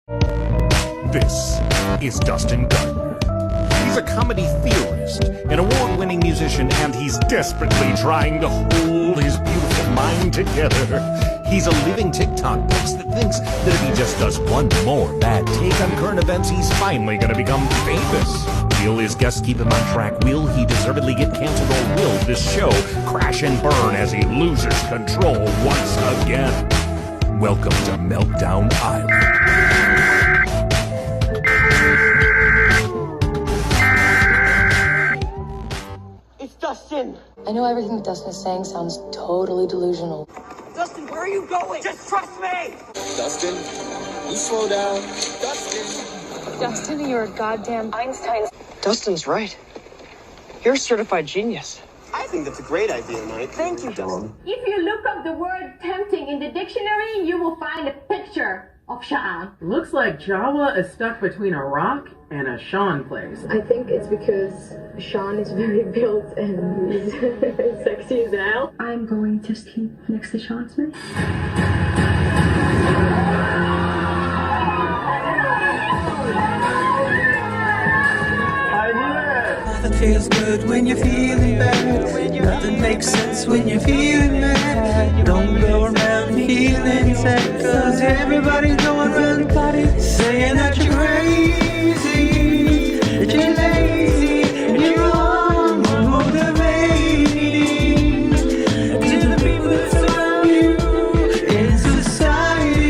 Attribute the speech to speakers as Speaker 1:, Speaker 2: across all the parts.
Speaker 1: This is Dustin Gardner. He's a comedy theorist, an award-winning musician, and he's desperately trying to hold his beautiful mind together. He's a living TikTok post that thinks that if he just does one more bad take on current events, he's finally gonna become famous. Will his guests keep him on track? Will he deservedly get canceled, or will this show crash and burn as he loses control once again? Welcome to Meltdown Island.
Speaker 2: Dustin!
Speaker 3: I know everything that Dustin is saying sounds totally delusional.
Speaker 2: Dustin, where are you going? Just trust me!
Speaker 4: Dustin, you slow down. Dustin!
Speaker 3: Dustin, you're a goddamn Einstein.
Speaker 2: Dustin's right. You're a certified genius.
Speaker 4: I think that's a great idea, Mike.
Speaker 2: Thank you, Dustin.
Speaker 5: If you look up the word tempting in the dictionary, you will find a picture of Sean.
Speaker 6: Looks like Jawa is stuck between a rock and a Sean place.
Speaker 5: I think it's because Sean is very built and he's sexy as hell. I'm going to sleep next to Sean Smith.
Speaker 7: Nothing feels good when you're feeling bad. Nothing makes sense when you're feeling mad. Don't go around feeling sad, cause everybody's going around saying that you're crazy, that you're lazy, and you're unmotivating. To the people that surround you in society,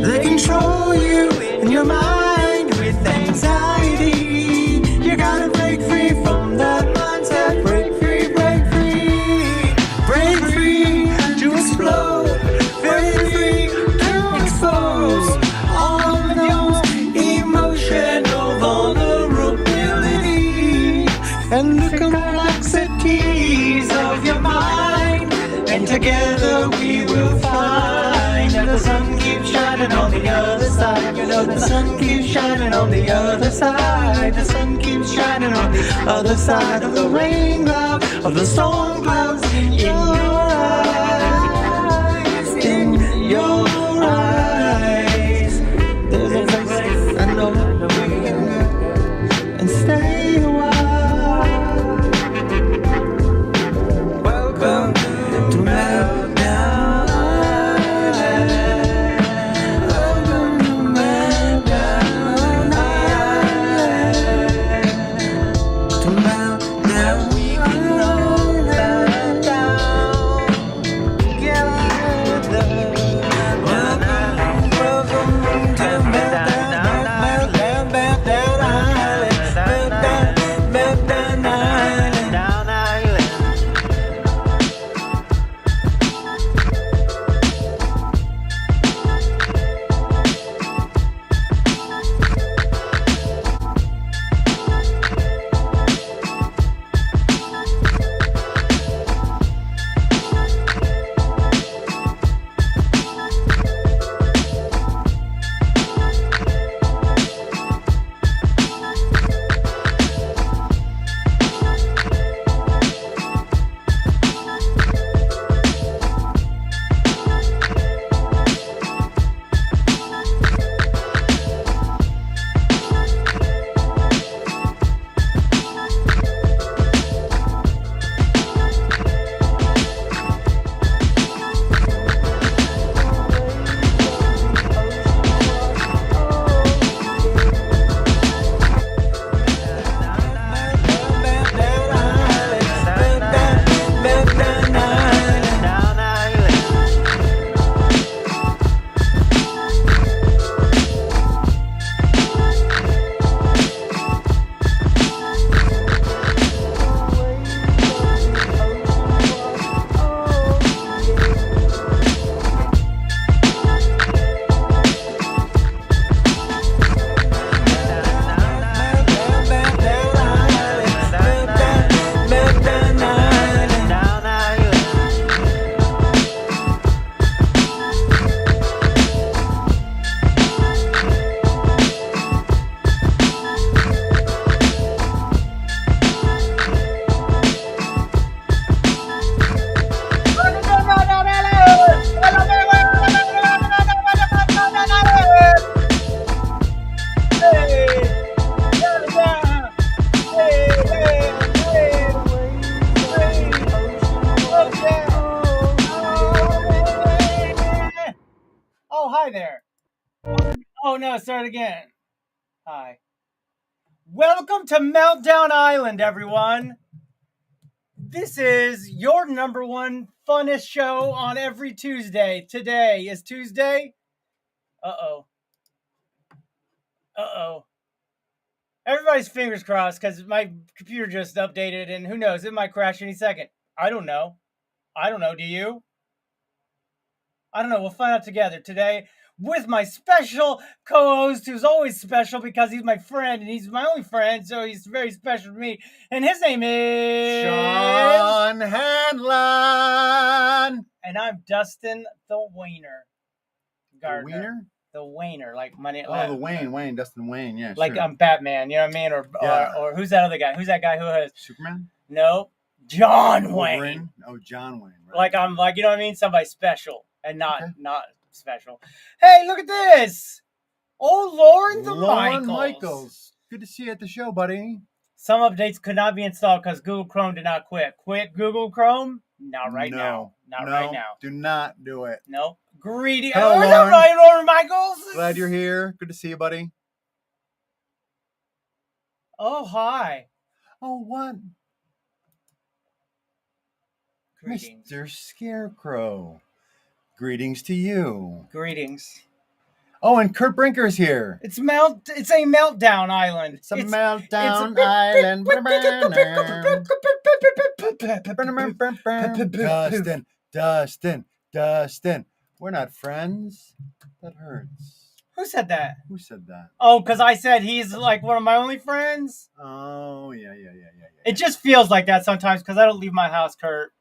Speaker 7: they control you in your mind with anxiety. You gotta break free from that mindset. Break free, break free. Break free to explode. Break free to expose all of those emotional vulnerability and the complexities of your mind. And together we will find that the sun keeps shining on the other side. You know the sun keeps shining on the other side. The sun keeps shining on the other side of the rain cloud, of the storm clouds in your eyes, in your eyes. There's a place I know we can go and stay a while. Welcome to Meltdown Island. Welcome to Meltdown Island. To Meltdown, we can all meltdown.
Speaker 8: Oh no, start again. Hi. Welcome to Meltdown Island, everyone. This is your number one funnest show on every Tuesday. Today is Tuesday. Uh-oh. Everybody's fingers crossed because my computer just updated and who knows, it might crash any second. I don't know. Do you? I don't know. We'll find out together today with my special co-host, who's always special because he's my friend and he's my only friend, so he's very special to me. And his name is
Speaker 9: Sean Hanlon.
Speaker 8: And I'm DUSTiN the Wiener.
Speaker 9: The Wiener?
Speaker 8: The Wiener, like money.
Speaker 9: Oh, the Wayne, DUSTIN Wayne, yeah.
Speaker 8: Like
Speaker 9: sure.
Speaker 8: I'm Batman, you know what I mean? Or who's that other guy? Who's that guy who has
Speaker 9: Superman?
Speaker 8: No, John
Speaker 9: Wolverine?
Speaker 8: Wayne.
Speaker 9: Oh, John Wayne. Right.
Speaker 8: Like I'm like, you know what I mean? Somebody special and not special. Hey, look at this! Oh, Lauren
Speaker 9: Michaels. Good to see you at the show, buddy.
Speaker 8: Some updates could not be installed because Google Chrome did not quit. Quit Google Chrome? Not right now. Not right now.
Speaker 9: Do not do it.
Speaker 8: No. Greedy.
Speaker 9: Hello,
Speaker 8: Oh,
Speaker 9: Lauren.
Speaker 8: Lauren Michaels.
Speaker 9: Glad you're here. Good to see you, buddy.
Speaker 8: Oh, hi.
Speaker 9: Oh, what?
Speaker 8: Greetings.
Speaker 9: Mr. Scarecrow. Greetings to you.
Speaker 8: Greetings.
Speaker 9: Oh, and Kurt Brinker's here.
Speaker 8: It's a Meltdown Island.
Speaker 9: It's a Meltdown Island. Dustin. We're not friends. That hurts.
Speaker 8: Who said that?
Speaker 9: Who said that?
Speaker 8: Oh, because I said he's like one of my only friends.
Speaker 9: Oh, yeah.
Speaker 8: It just feels like that sometimes because I don't leave my house, Kurt.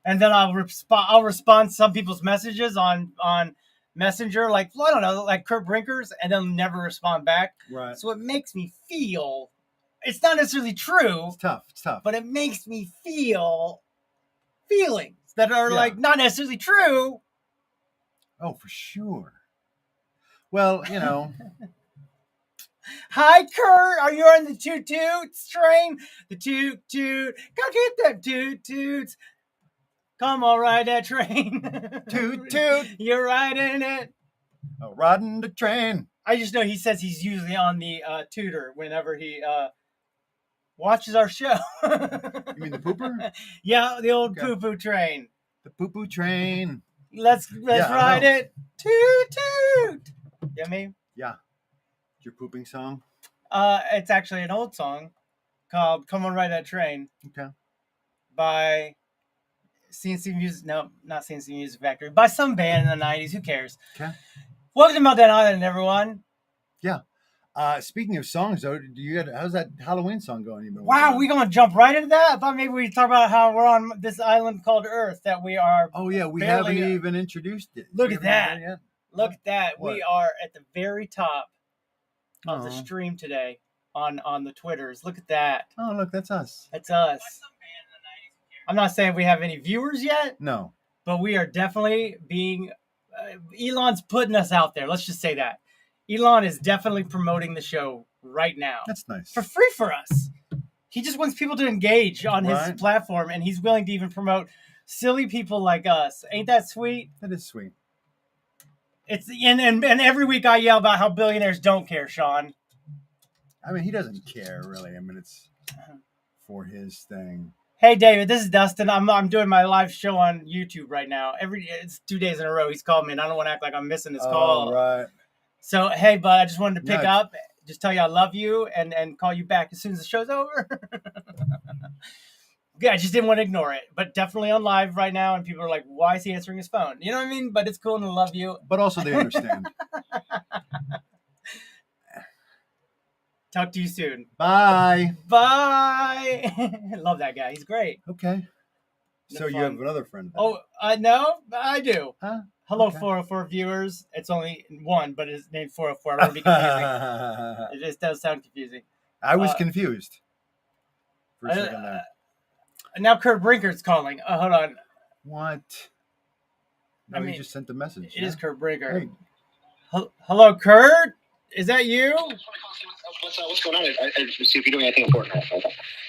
Speaker 8: And then I'll respond to some people's messages on Messenger, like, well, I don't know, like Kurt Brinker's, and then never respond back.
Speaker 9: Right.
Speaker 8: So it makes me feel, it's not necessarily true.
Speaker 9: It's tough.
Speaker 8: But it makes me feel feelings that are like not necessarily true.
Speaker 9: Oh, for sure. Well, you know.
Speaker 8: Hi, Kurt. Are you on the toot-toots train? The toot-toot. Go get them toot-toots. Come on, ride that train.
Speaker 9: Toot-toot.
Speaker 8: You're riding it.
Speaker 9: Oh, riding the train.
Speaker 8: I just know he says he's usually on the tutor whenever he watches our show.
Speaker 9: You mean the pooper?
Speaker 8: Yeah, the old poo-poo train.
Speaker 9: The poo-poo train.
Speaker 8: Let's ride it. Toot-toot. You know what I mean?
Speaker 9: Yeah. Your pooping song?
Speaker 8: It's actually an old song called Come On Ride That Train.
Speaker 9: Okay.
Speaker 8: By CNC Music, no, not CNC Music Factory, by some band in the 90s. Who cares?
Speaker 9: Okay.
Speaker 8: Welcome to Meltdown Island, everyone.
Speaker 9: Yeah. Speaking of songs, though, how's that Halloween song going?
Speaker 8: Wow, we're going to jump right into that? I thought maybe we'd talk about how we're on this island called Earth that we are.
Speaker 9: Oh, yeah, we haven't even introduced it.
Speaker 8: Look at that. Look at that.
Speaker 9: What?
Speaker 8: We are at the very top of the stream today on the Twitters. Look at that.
Speaker 9: Oh, look, that's us.
Speaker 8: That's us. I'm not saying we have any viewers yet.
Speaker 9: No.
Speaker 8: But we are definitely being... Elon's putting us out there. Let's just say that. Elon is definitely promoting the show right now.
Speaker 9: That's nice.
Speaker 8: For free for us. He just wants people to engage on his platform, and he's willing to even promote silly people like us. Ain't that sweet?
Speaker 9: That is sweet.
Speaker 8: It's and every week I yell about how billionaires don't care, Sean.
Speaker 9: I mean, he doesn't care, really. I mean, it's for his thing.
Speaker 8: Hey, David, this is Dustin. I'm doing my live show on YouTube right now. It's 2 days in a row. He's called me, and I don't want to act like I'm missing his call.
Speaker 9: Right.
Speaker 8: So, hey, bud, I just wanted to pick up, just tell you I love you, and call you back as soon as the show's over. Yeah, I just didn't want to ignore it, but definitely on live right now, and people are like, why is he answering his phone? You know what I mean? But it's cool, and I love you.
Speaker 9: But also they understand.
Speaker 8: Talk to you soon.
Speaker 9: Bye.
Speaker 8: Bye. Love that guy. He's great.
Speaker 9: Okay. So you have another friend. Then.
Speaker 8: Oh, no, I do.
Speaker 9: Huh?
Speaker 8: Hello, 404 viewers. It's only one, but it's named 404. I don't want to be confusing. It just does sound confusing.
Speaker 9: I was confused for a second there.
Speaker 8: Now Kurt Brinker's calling. Hold on.
Speaker 9: What? No, he just sent the message.
Speaker 8: It is Kurt Brinker.
Speaker 9: Hey.
Speaker 8: Hello, Kurt? Is that you?
Speaker 4: What's going on? I see if you're doing anything important.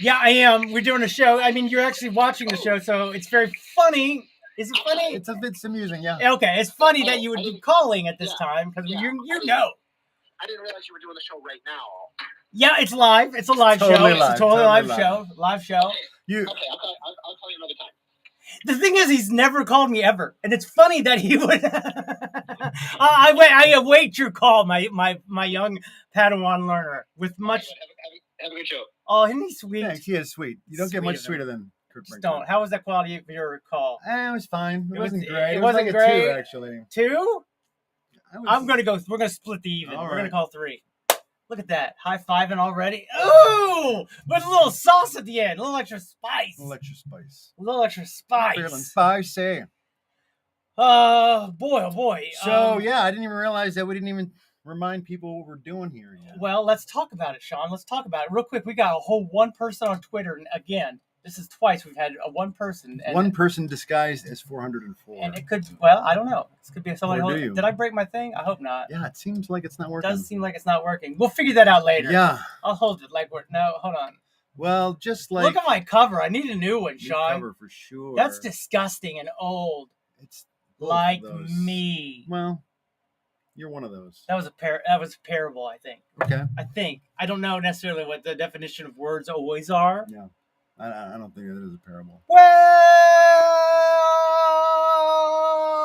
Speaker 8: Yeah, I am. We're doing a show. I mean, you're actually watching the show, so it's very funny Is it funny?
Speaker 9: It's amusing, yeah.
Speaker 8: Okay, it's funny that you would be calling at this time because you know.
Speaker 4: I didn't realize you were doing the show right now.
Speaker 8: Yeah, it's live. It's a live show.
Speaker 9: Totally
Speaker 8: It's
Speaker 9: live,
Speaker 8: a totally live
Speaker 9: live.
Speaker 8: show. Live show.
Speaker 4: Okay,
Speaker 9: You
Speaker 4: okay, I'll call you another time.
Speaker 8: The thing is, he's never called me ever, and it's funny that he would. I await your call, my young Padawan learner, with much.
Speaker 4: Have a good show.
Speaker 8: Oh, isn't he sweet?
Speaker 9: Thanks, he is sweet. You don't get
Speaker 8: Sweet
Speaker 9: much
Speaker 8: of him.
Speaker 9: sweeter than Kurt
Speaker 8: Just
Speaker 9: Brinkman.
Speaker 8: don't. How was that quality of your call?
Speaker 9: It was fine. It wasn't great.
Speaker 8: It
Speaker 9: was
Speaker 8: wasn't
Speaker 9: like
Speaker 8: great.
Speaker 9: a 2, actually.
Speaker 8: 2?
Speaker 9: I was-
Speaker 8: I'm gonna go. We're gonna split the even.
Speaker 9: All
Speaker 8: We're gonna
Speaker 9: right.
Speaker 8: call 3. Look at that, high-fiving already. Ooh, with a little sauce at the end, a little extra spice.
Speaker 9: Electric spice.
Speaker 8: A little extra
Speaker 9: Feeling
Speaker 8: spice.
Speaker 9: spicy.
Speaker 8: Boy, oh boy.
Speaker 9: So, yeah, I didn't even realize that we didn't even remind people what we're doing here yet.
Speaker 8: Well, let's talk about it, Sean. Let's talk about it real quick. We got a whole one person on Twitter, and again, this is twice we've had a one person. And,
Speaker 9: One person disguised as 404.
Speaker 8: and it could. Well, I don't know. This could be somebody.
Speaker 9: Or do you?
Speaker 8: Did I break my thing? I hope not.
Speaker 9: Yeah, it seems like it's not
Speaker 8: It
Speaker 9: working.
Speaker 8: does seem like it's not working. We'll figure that out later.
Speaker 9: Yeah.
Speaker 8: I'll hold it like we're no. Hold on.
Speaker 9: Well, just like
Speaker 8: Look at my cover. I need a new one,
Speaker 9: new
Speaker 8: Sean.
Speaker 9: cover for sure.
Speaker 8: That's disgusting and old,
Speaker 9: It's both
Speaker 8: like
Speaker 9: of those.
Speaker 8: me.
Speaker 9: Well, you're one of those.
Speaker 8: That was a parable, I think.
Speaker 9: Okay.
Speaker 8: I don't know necessarily what the definition of words always are.
Speaker 9: Yeah. I don't think it is a parable.
Speaker 8: Well,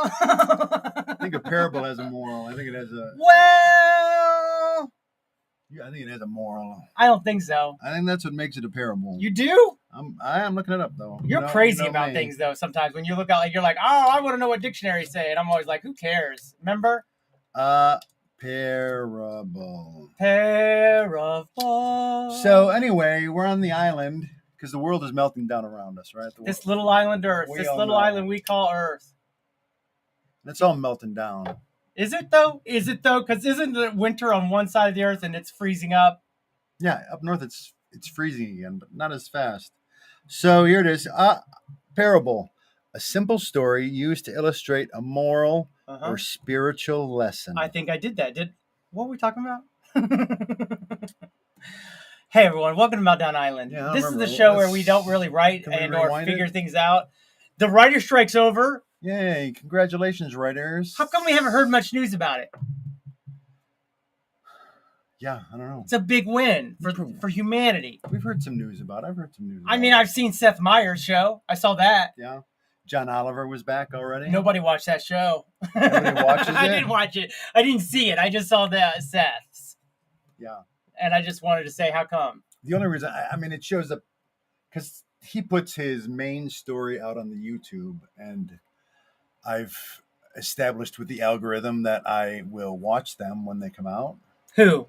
Speaker 9: I think a parable has a moral. I think it has a.
Speaker 8: well,
Speaker 9: Yeah, I think it has a moral.
Speaker 8: I don't think so.
Speaker 9: I think that's what makes it a parable.
Speaker 8: You do?
Speaker 9: I am looking it up though.
Speaker 8: You're
Speaker 9: You know-
Speaker 8: crazy
Speaker 9: you know
Speaker 8: about
Speaker 9: me.
Speaker 8: things though. Sometimes when you look out, you're like, oh, I want to know what dictionaries say, and I'm always like, who cares? Remember?
Speaker 9: Parable.
Speaker 8: Parable.
Speaker 9: So anyway, we're on the island because the world is melting down around us, right?
Speaker 8: This little island Earth.
Speaker 9: We
Speaker 8: This
Speaker 9: all
Speaker 8: little
Speaker 9: know.
Speaker 8: island we call Earth.
Speaker 9: It's all melting down.
Speaker 8: Is it though? Is it though? Because isn't it winter on one side of the Earth and it's freezing up?
Speaker 9: Yeah, up north it's freezing again, but not as fast. So here it is. Parable. A simple story used to illustrate a moral or spiritual lesson.
Speaker 8: I think I did that. What were we talking about? Hey everyone, welcome to Meltdown Island.
Speaker 9: Yeah, I
Speaker 8: This is
Speaker 9: remember.
Speaker 8: the show where
Speaker 9: Let's-
Speaker 8: we don't really write
Speaker 9: Can we
Speaker 8: and or
Speaker 9: rewind
Speaker 8: figure
Speaker 9: it?
Speaker 8: things out. The writer strike's over.
Speaker 9: Yay, congratulations, writers.
Speaker 8: How come we haven't heard much news about it?
Speaker 9: Yeah, I don't know.
Speaker 8: It's a big win for humanity.
Speaker 9: We've heard some news about it. I've heard some news about
Speaker 8: I mean,
Speaker 9: it.
Speaker 8: I've seen Seth Meyers' show. I saw that.
Speaker 9: Yeah. John Oliver was back already.
Speaker 8: Nobody watched that show.
Speaker 9: Nobody watches
Speaker 8: I
Speaker 9: it?
Speaker 8: didn't watch it. I didn't see it. I just saw the Seth's.
Speaker 9: Yeah.
Speaker 8: And I just wanted to say, how come?
Speaker 9: The only reason, I mean, it shows up because he puts his main story out on the YouTube, and I've established with the algorithm that I will watch them when they come out.
Speaker 8: Who?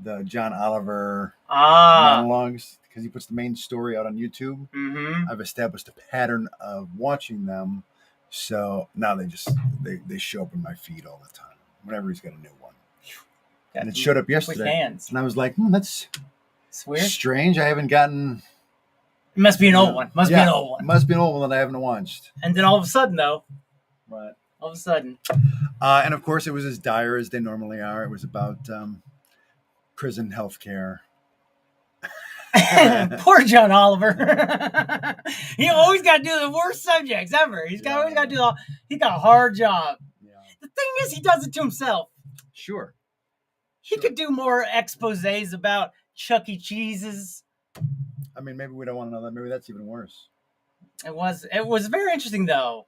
Speaker 9: The John Oliver
Speaker 8: Ah.
Speaker 9: monologues, because he puts the main story out on YouTube.
Speaker 8: Mm-hmm.
Speaker 9: I've established a pattern of watching them, so now they show up in my feed all the time whenever he's got a new one. And it showed up yesterday,
Speaker 8: With hands.
Speaker 9: and I was like, that's
Speaker 8: It's weird.
Speaker 9: strange. I haven't gotten.
Speaker 8: It must be an old one. Must be an old one.
Speaker 9: Must be an old one that I haven't watched.
Speaker 8: And then all of a sudden, though,
Speaker 9: Right.
Speaker 8: all of a sudden,
Speaker 9: And of course, it was as dire as they normally are. It was about prison healthcare.
Speaker 8: poor John Oliver. He always got to do the worst subjects ever. Always got to do he got a hard job.
Speaker 9: Yeah.
Speaker 8: The thing is, he does it to himself.
Speaker 9: Sure.
Speaker 8: He could do more exposés about Chuck E. Cheese's.
Speaker 9: I mean, maybe we don't want to know that. Maybe that's even worse.
Speaker 8: It was very interesting though.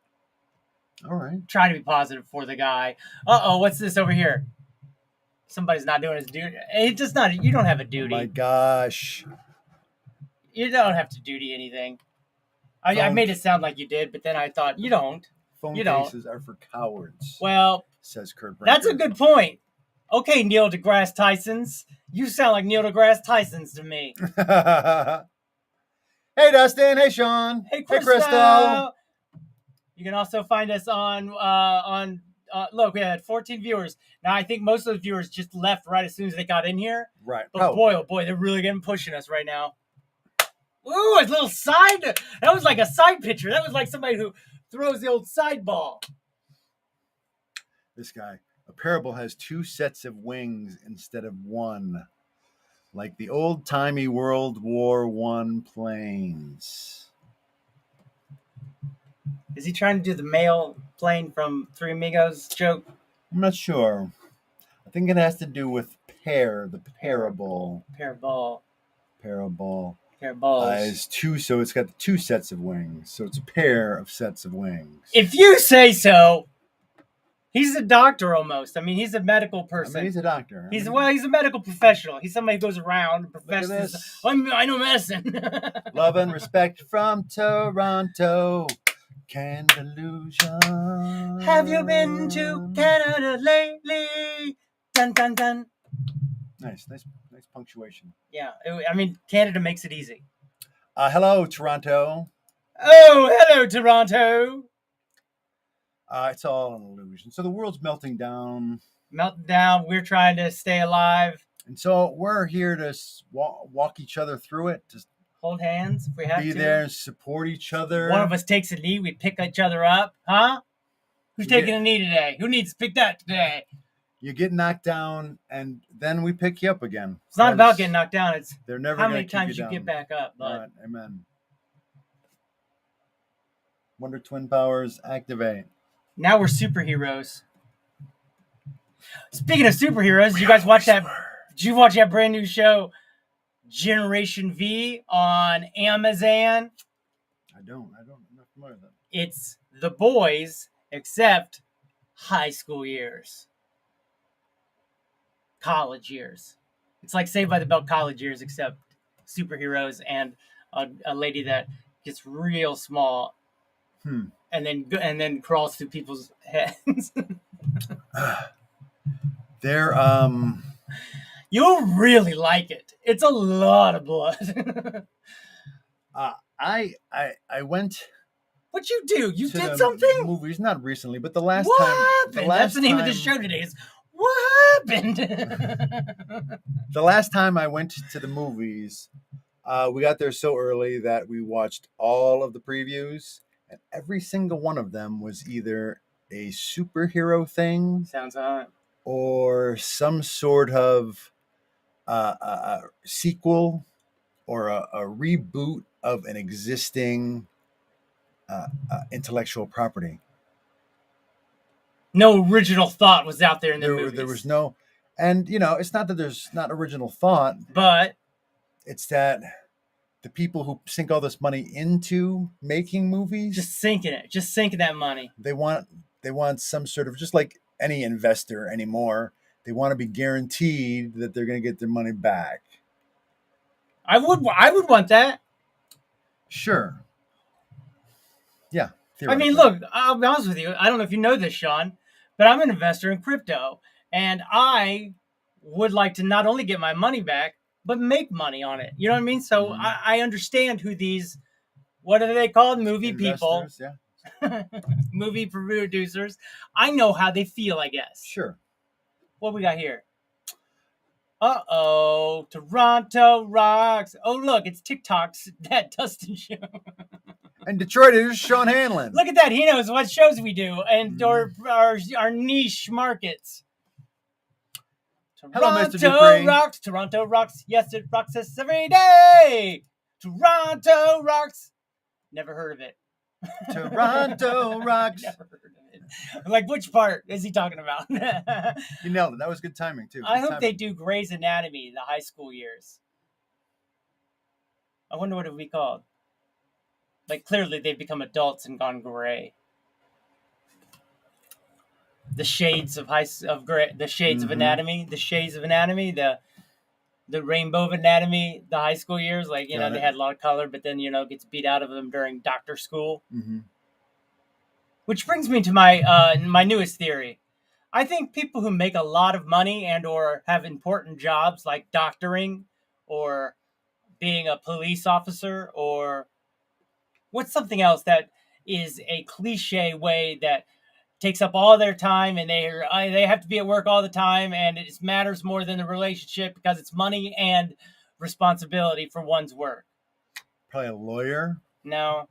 Speaker 9: All right.
Speaker 8: Trying to be positive for the guy. What's this over here? Somebody's not doing his duty. It's just not. You don't have a duty.
Speaker 9: Oh my gosh.
Speaker 8: You don't have to duty anything. I made it sound like you did, but then I thought you don't.
Speaker 9: Phone
Speaker 8: You don't.
Speaker 9: cases are for cowards.
Speaker 8: Well,
Speaker 9: Says Kurt.
Speaker 8: that's a
Speaker 9: Brinker.
Speaker 8: good point. Okay, Neil deGrasse Tyson's. You sound like Neil deGrasse Tyson's to me.
Speaker 9: Hey, Dustin. Hey, Sean.
Speaker 8: Hey,
Speaker 9: Crystal.
Speaker 8: Crystal. You can also find us on look, we had 14 viewers. Now, I think most of the viewers just left right as soon as they got in here.
Speaker 9: Right.
Speaker 8: But
Speaker 9: Oh,
Speaker 8: boy, oh boy, they're really getting pushing us right now. Ooh, a little side. That was like a side pitcher. That was like somebody who throws the old side ball.
Speaker 9: this guy. A parable has two sets of wings instead of one, like the old-timey World War I planes.
Speaker 8: Is he trying to do the male plane from Three Amigos joke?
Speaker 9: I'm not sure. I think it has to do with the parable.
Speaker 8: Parabol.
Speaker 9: Parable.
Speaker 8: Parabols.
Speaker 9: Is two, so it's got 2 sets of wings. So it's a pair of sets of wings.
Speaker 8: If you say so. He's a doctor almost. I mean, he's a medical person.
Speaker 9: He's a doctor.
Speaker 8: He's a medical professional. He's somebody who goes around and professes. I know medicine.
Speaker 9: Love and respect from Toronto. Candelusion.
Speaker 8: Have you been to Canada lately? Dun dun dun.
Speaker 9: Nice punctuation.
Speaker 8: Yeah, I mean, Canada makes it easy.
Speaker 9: Hello, Toronto.
Speaker 8: Oh, hello, Toronto.
Speaker 9: It's all an illusion. So the world's melting down.
Speaker 8: Melting down. We're trying to stay alive.
Speaker 9: And so we're here to walk each other through it. Just
Speaker 8: hold hands if we have to.
Speaker 9: Be there and support each other.
Speaker 8: One of us takes a knee. We pick each other up. Huh? Who's taking a knee today? Who needs to pick that today?
Speaker 9: You get knocked down, and then we pick you up again.
Speaker 8: It's not about getting knocked down. It's
Speaker 9: they're never
Speaker 8: how many
Speaker 9: keep
Speaker 8: times
Speaker 9: you
Speaker 8: you get back up. Bud.
Speaker 9: Right, amen. Wonder Twin powers activate.
Speaker 8: Now we're superheroes. Speaking of superheroes, did you guys watch that? Did you watch that brand new show, Generation V, on Amazon?
Speaker 9: I don't. I'm not familiar with that.
Speaker 8: It's The Boys, except high school years. College years. It's like Saved by the Bell college years, except superheroes and a lady that gets real small and then crawls through people's heads. You'll really like it. It's a lot of blood.
Speaker 9: I went.
Speaker 8: What'd you do? You did something?
Speaker 9: Movies, not recently, but the last
Speaker 8: what
Speaker 9: time.
Speaker 8: Happened? That's the name of the show today. Is what happened?
Speaker 9: The last time I went to the movies, we got there so early that we watched all of the previews, and every single one of them was either a superhero thing.
Speaker 8: Sounds hot.
Speaker 9: Or some sort of a sequel or a reboot of an existing intellectual property.
Speaker 8: No original thought was out there in the movies.
Speaker 9: There was no, and it's not that there's not original thought,
Speaker 8: but
Speaker 9: it's that the people who sink all this money into making movies,
Speaker 8: just sinking that money.
Speaker 9: They want some sort of, just like any investor anymore, they want to be guaranteed that they're going to get their money back.
Speaker 8: I would want that.
Speaker 9: Sure. Yeah.
Speaker 8: I mean, look, I'll be honest with you. I don't know if you know this, Sean, but I'm an investor in crypto, and I would like to not only get my money back, but make money on it. You know what I mean? So I understand who these, what are they called? Movie
Speaker 9: investors,
Speaker 8: people.
Speaker 9: Yeah.
Speaker 8: Movie producers. I know how they feel, I guess.
Speaker 9: Sure.
Speaker 8: What we got here? Uh-oh. Toronto rocks. Oh, look, it's TikTok's That Dustin Show.
Speaker 9: And Detroit is Sean Hanlon.
Speaker 8: Look at that. He knows what shows we do and our niche markets.
Speaker 9: Hello, Mr.
Speaker 8: Toronto
Speaker 9: Dupree.
Speaker 8: rocks. Toronto rocks. Yes, it rocks us every day. Toronto rocks. Never heard of it.
Speaker 9: Toronto rocks.
Speaker 8: Never heard of it. Like, which part is he talking about?
Speaker 9: You nailed it. That was good timing, too.
Speaker 8: I hope they do Grey's Anatomy the high school years. I wonder what it would be called. Like, clearly they've become adults and gone gray. The shades of gray, the shades of anatomy, the shades of anatomy, the rainbow of anatomy, the high school years. Like, they had a lot of color, but then, gets beat out of them during doctor school.
Speaker 9: Mm-hmm.
Speaker 8: Which brings me to my newest theory. I think people who make a lot of money and or have important jobs like doctoring or being a police officer or what's something else that is a cliche way that takes up all their time and they have to be at work all the time and it matters more than the relationship because it's money and responsibility for one's work.
Speaker 9: Probably a lawyer.
Speaker 8: No.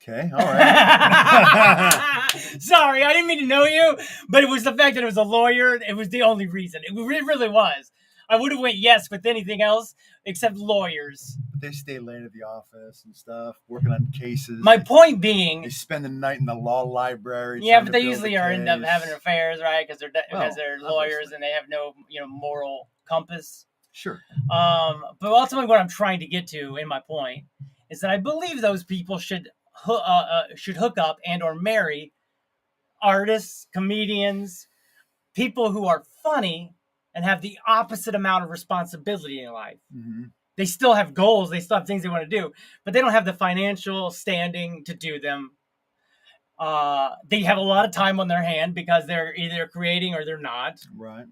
Speaker 9: Okay, all right.
Speaker 8: Sorry, I didn't mean to know you, but it was the fact that it was a lawyer. It was the only reason. It really was. I would have went yes with anything else except lawyers.
Speaker 9: they stay late at the office and stuff, working on cases.
Speaker 8: My point being,
Speaker 9: they spend the night in the law library.
Speaker 8: Yeah,
Speaker 9: trying
Speaker 8: but
Speaker 9: to
Speaker 8: they
Speaker 9: build
Speaker 8: usually
Speaker 9: a
Speaker 8: end up
Speaker 9: case.
Speaker 8: having affairs, right? Because they're lawyers
Speaker 9: obviously.
Speaker 8: and they have no moral compass.
Speaker 9: Sure.
Speaker 8: But ultimately, what I'm trying to get to in my point is that I believe those people should hook up and or marry artists, comedians, people who are funny and have the opposite amount of responsibility in life.
Speaker 9: Mm-hmm.
Speaker 8: They still have goals, they still have things they want to do, but they don't have the financial standing to do them. They have a lot of time on their hand because they're either creating or they're not.
Speaker 9: Right.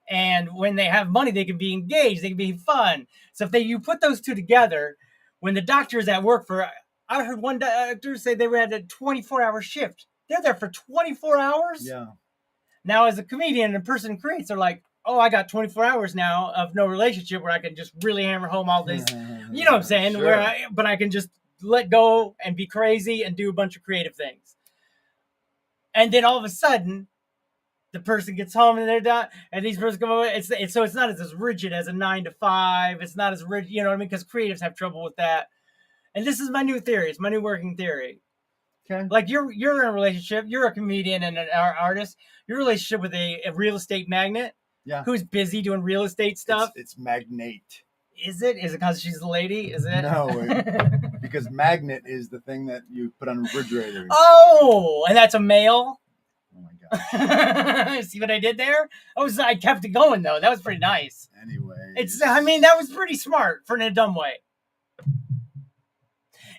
Speaker 8: And when they have money, they can be engaged, they can be fun. So if you put those two together, when the doctor's at work I heard one doctor say they had a 24-hour shift. They're there for 24 hours?
Speaker 9: Yeah.
Speaker 8: Now, as a comedian and a person creates, they're like, oh, I got 24 hours now of no relationship where I can just really hammer home all this, you know what I'm saying?
Speaker 9: Sure.
Speaker 8: But I can just let go and be crazy and do a bunch of creative things. And then all of a sudden, the person gets home and they're done, and these persons come over. So it's not as rigid as a 9 to 5. It's not as rigid, you know what I mean? Because creatives have trouble with that. And this is my new theory. It's my new working theory.
Speaker 9: Okay.
Speaker 8: Like you're in a relationship. You're a comedian and an artist. Your relationship with a real estate magnate.
Speaker 9: Yeah.
Speaker 8: Who's busy doing real estate stuff. It's
Speaker 9: magnate.
Speaker 8: Is it? Is it because she's a lady? Is it?
Speaker 9: No, because magnet is the thing that you put on refrigerators.
Speaker 8: Oh, and that's a male?
Speaker 9: Oh my gosh.
Speaker 8: See what I did there? I kept it going though. That was pretty nice.
Speaker 9: Anyway.
Speaker 8: That was pretty smart in a dumb way.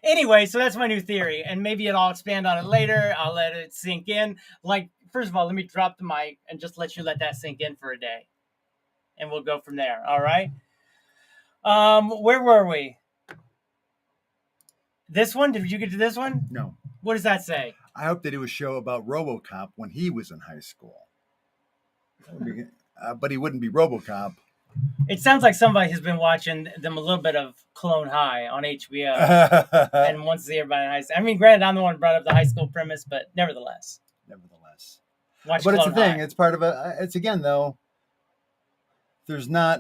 Speaker 8: Anyway, so that's my new theory, and maybe I'll expand on it later. I'll let it sink in. Like, first of all, let me drop the mic and just let that sink in for a day, and we'll go from there. All right. Where were we? This one? Did you get to this one?
Speaker 9: No.
Speaker 8: What does that say?
Speaker 9: I hope they do a show about RoboCop when he was in high school. But he wouldn't be RoboCop.
Speaker 8: It sounds like somebody has been watching them a little bit of Clone High on HBO and wants to see everybody in high school. I mean, granted, I'm the one who brought up the high school premise, but nevertheless. Watch
Speaker 9: but
Speaker 8: Clone
Speaker 9: it's the thing.
Speaker 8: High.
Speaker 9: It's part of it's again, though, there's not...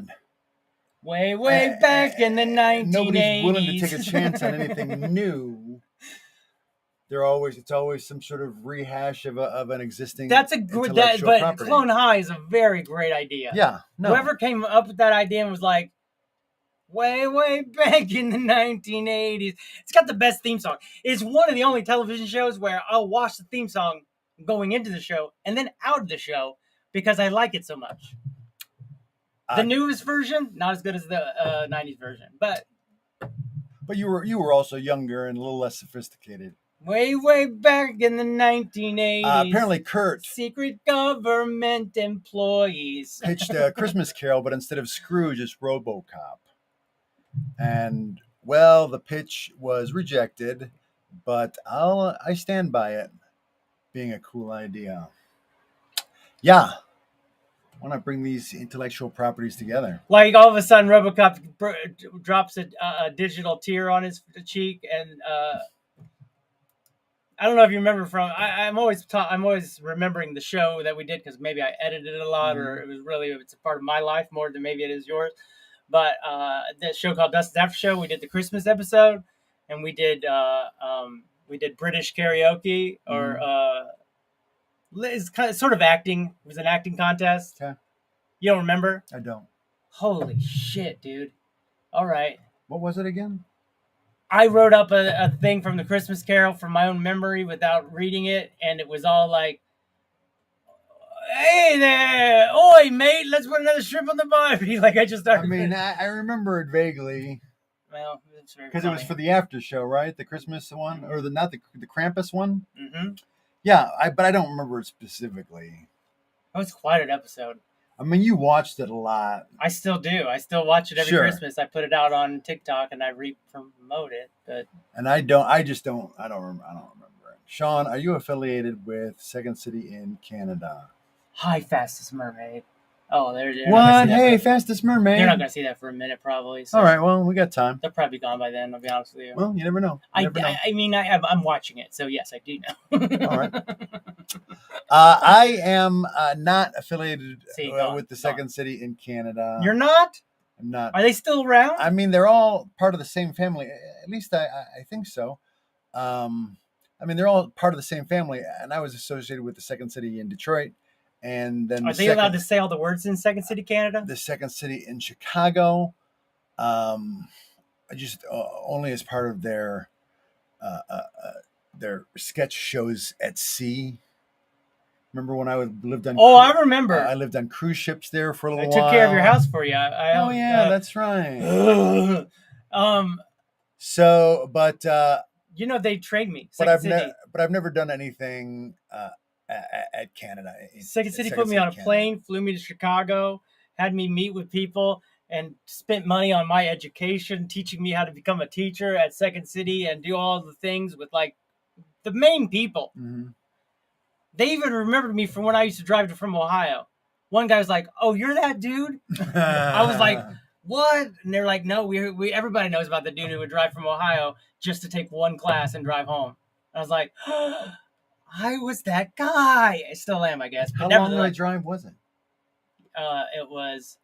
Speaker 8: Way back in the 1980s.
Speaker 9: Nobody's willing to take a chance on anything new. It's always some sort of rehash of an existing.
Speaker 8: That's a good. But property. Clone High is a very great idea.
Speaker 9: Yeah. No.
Speaker 8: Whoever came up with that idea and was like, way back in the 1980s. It's got the best theme song. It's one of the only television shows where I'll watch the theme song going into the show and then out of the show because I like it so much. The newest version, not as good as the 90s version, but
Speaker 9: you were also younger and a little less sophisticated.
Speaker 8: Way back in the 1980s.
Speaker 9: Apparently, Kurt,
Speaker 8: secret government employees,
Speaker 9: pitched a Christmas Carol, but instead of Scrooge, it's RoboCop. And the pitch was rejected, but I stand by it being a cool idea. Yeah. Why not bring these intellectual properties together?
Speaker 8: Like all of a sudden, RoboCop drops a digital tear on his cheek, and I don't know if you remember I'm always remembering the show that we did because maybe I edited it a lot, or it's a part of my life more than maybe it is yours. But the show called DUSTiN After Show, we did the Christmas episode, and we did British karaoke or. It's kind of sort of acting. It was an acting contest.
Speaker 9: Okay.
Speaker 8: You don't remember?
Speaker 9: I don't.
Speaker 8: Holy shit, dude. All right.
Speaker 9: What was it again?
Speaker 8: I wrote up a thing from the Christmas Carol from my own memory without reading it, and it was all like, hey there, oi, mate, let's put another shrimp on the barbie. Like I just started.
Speaker 9: I mean, I remember it vaguely.
Speaker 8: Well, it's very
Speaker 9: because it was for the after show, right? The Christmas one, or the Krampus one.
Speaker 8: Mm-hmm.
Speaker 9: Yeah, but I don't remember it specifically.
Speaker 8: It was quite an episode.
Speaker 9: I mean, you watched it a lot.
Speaker 8: I still do. I still watch it every Christmas. I put it out on TikTok and I re-promote it. But
Speaker 9: I don't remember it. Sean, are you affiliated with Second City in Canada?
Speaker 8: Hi, Fastest Mermaid. Oh, there it is.
Speaker 9: What? Hey, Fastest Mermaid.
Speaker 8: You're not going to see that for a minute, probably. So
Speaker 9: all right, well, we got time.
Speaker 8: They'll probably be gone by then, I'll be honest with you.
Speaker 9: Well, you never know.
Speaker 8: I mean, I'm watching it, so yes, I do know.
Speaker 9: All right. I am not affiliated with the Second City in Canada.
Speaker 8: You're not?
Speaker 9: I'm not.
Speaker 8: Are they still around?
Speaker 9: I mean, they're all part of the same family. At least I think so. I mean, they're all part of the same family, and I was associated with the Second City in Detroit, and then
Speaker 8: Are they allowed to say all the words in Second City, Canada?
Speaker 9: The Second City in Chicago. Just only as part of their sketch shows at sea. Remember when I lived on?
Speaker 8: Oh, I remember.
Speaker 9: I lived on cruise ships there for a little
Speaker 8: I
Speaker 9: while.
Speaker 8: took care of your house for you.
Speaker 9: Oh yeah, that's right. So, but
Speaker 8: you know, they trained me.
Speaker 9: But I've never done anything at Canada.
Speaker 8: Second City put me on a plane, flew me to Chicago, had me meet with people, and spent money on my education, teaching me how to become a teacher at Second City and do all the things with like the main people.
Speaker 9: Mm-hmm.
Speaker 8: They even remembered me from when I used to drive from Ohio. One guy was like, "Oh, you're that dude?" I was like, "What?" And they're like, "No, we everybody knows about the dude who would drive from Ohio just to take one class and drive home." I was like, oh, "I was that guy." I still am, I guess.
Speaker 9: But how long of a drive was it?
Speaker 8: It was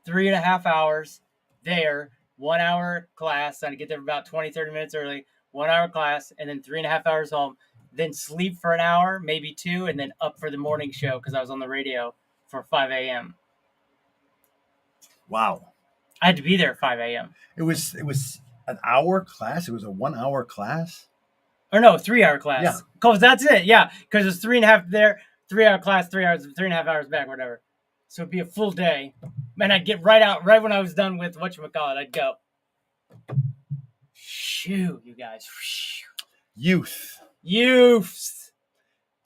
Speaker 8: 3.5 hours there, 1 hour class. I had to get there about 20-30 minutes early. 1 hour class, and then 3.5 hours home. Then sleep for an hour, maybe 2, and then up for the morning show because I was on the radio for 5 a.m.
Speaker 9: Wow.
Speaker 8: I had to be there at 5 a.m.
Speaker 9: It was an hour class? It was a 1 hour class?
Speaker 8: Or no, 3 hour class.
Speaker 9: Yeah.
Speaker 8: Because that's it. Yeah. Because it's 3.5 there, 3 hour class, 3 hours, 3.5 hours back, whatever. So it'd be a full day. And I'd get right out, right when I was done with whatchamacallit, I'd go. Shoo, you guys.
Speaker 9: Youth.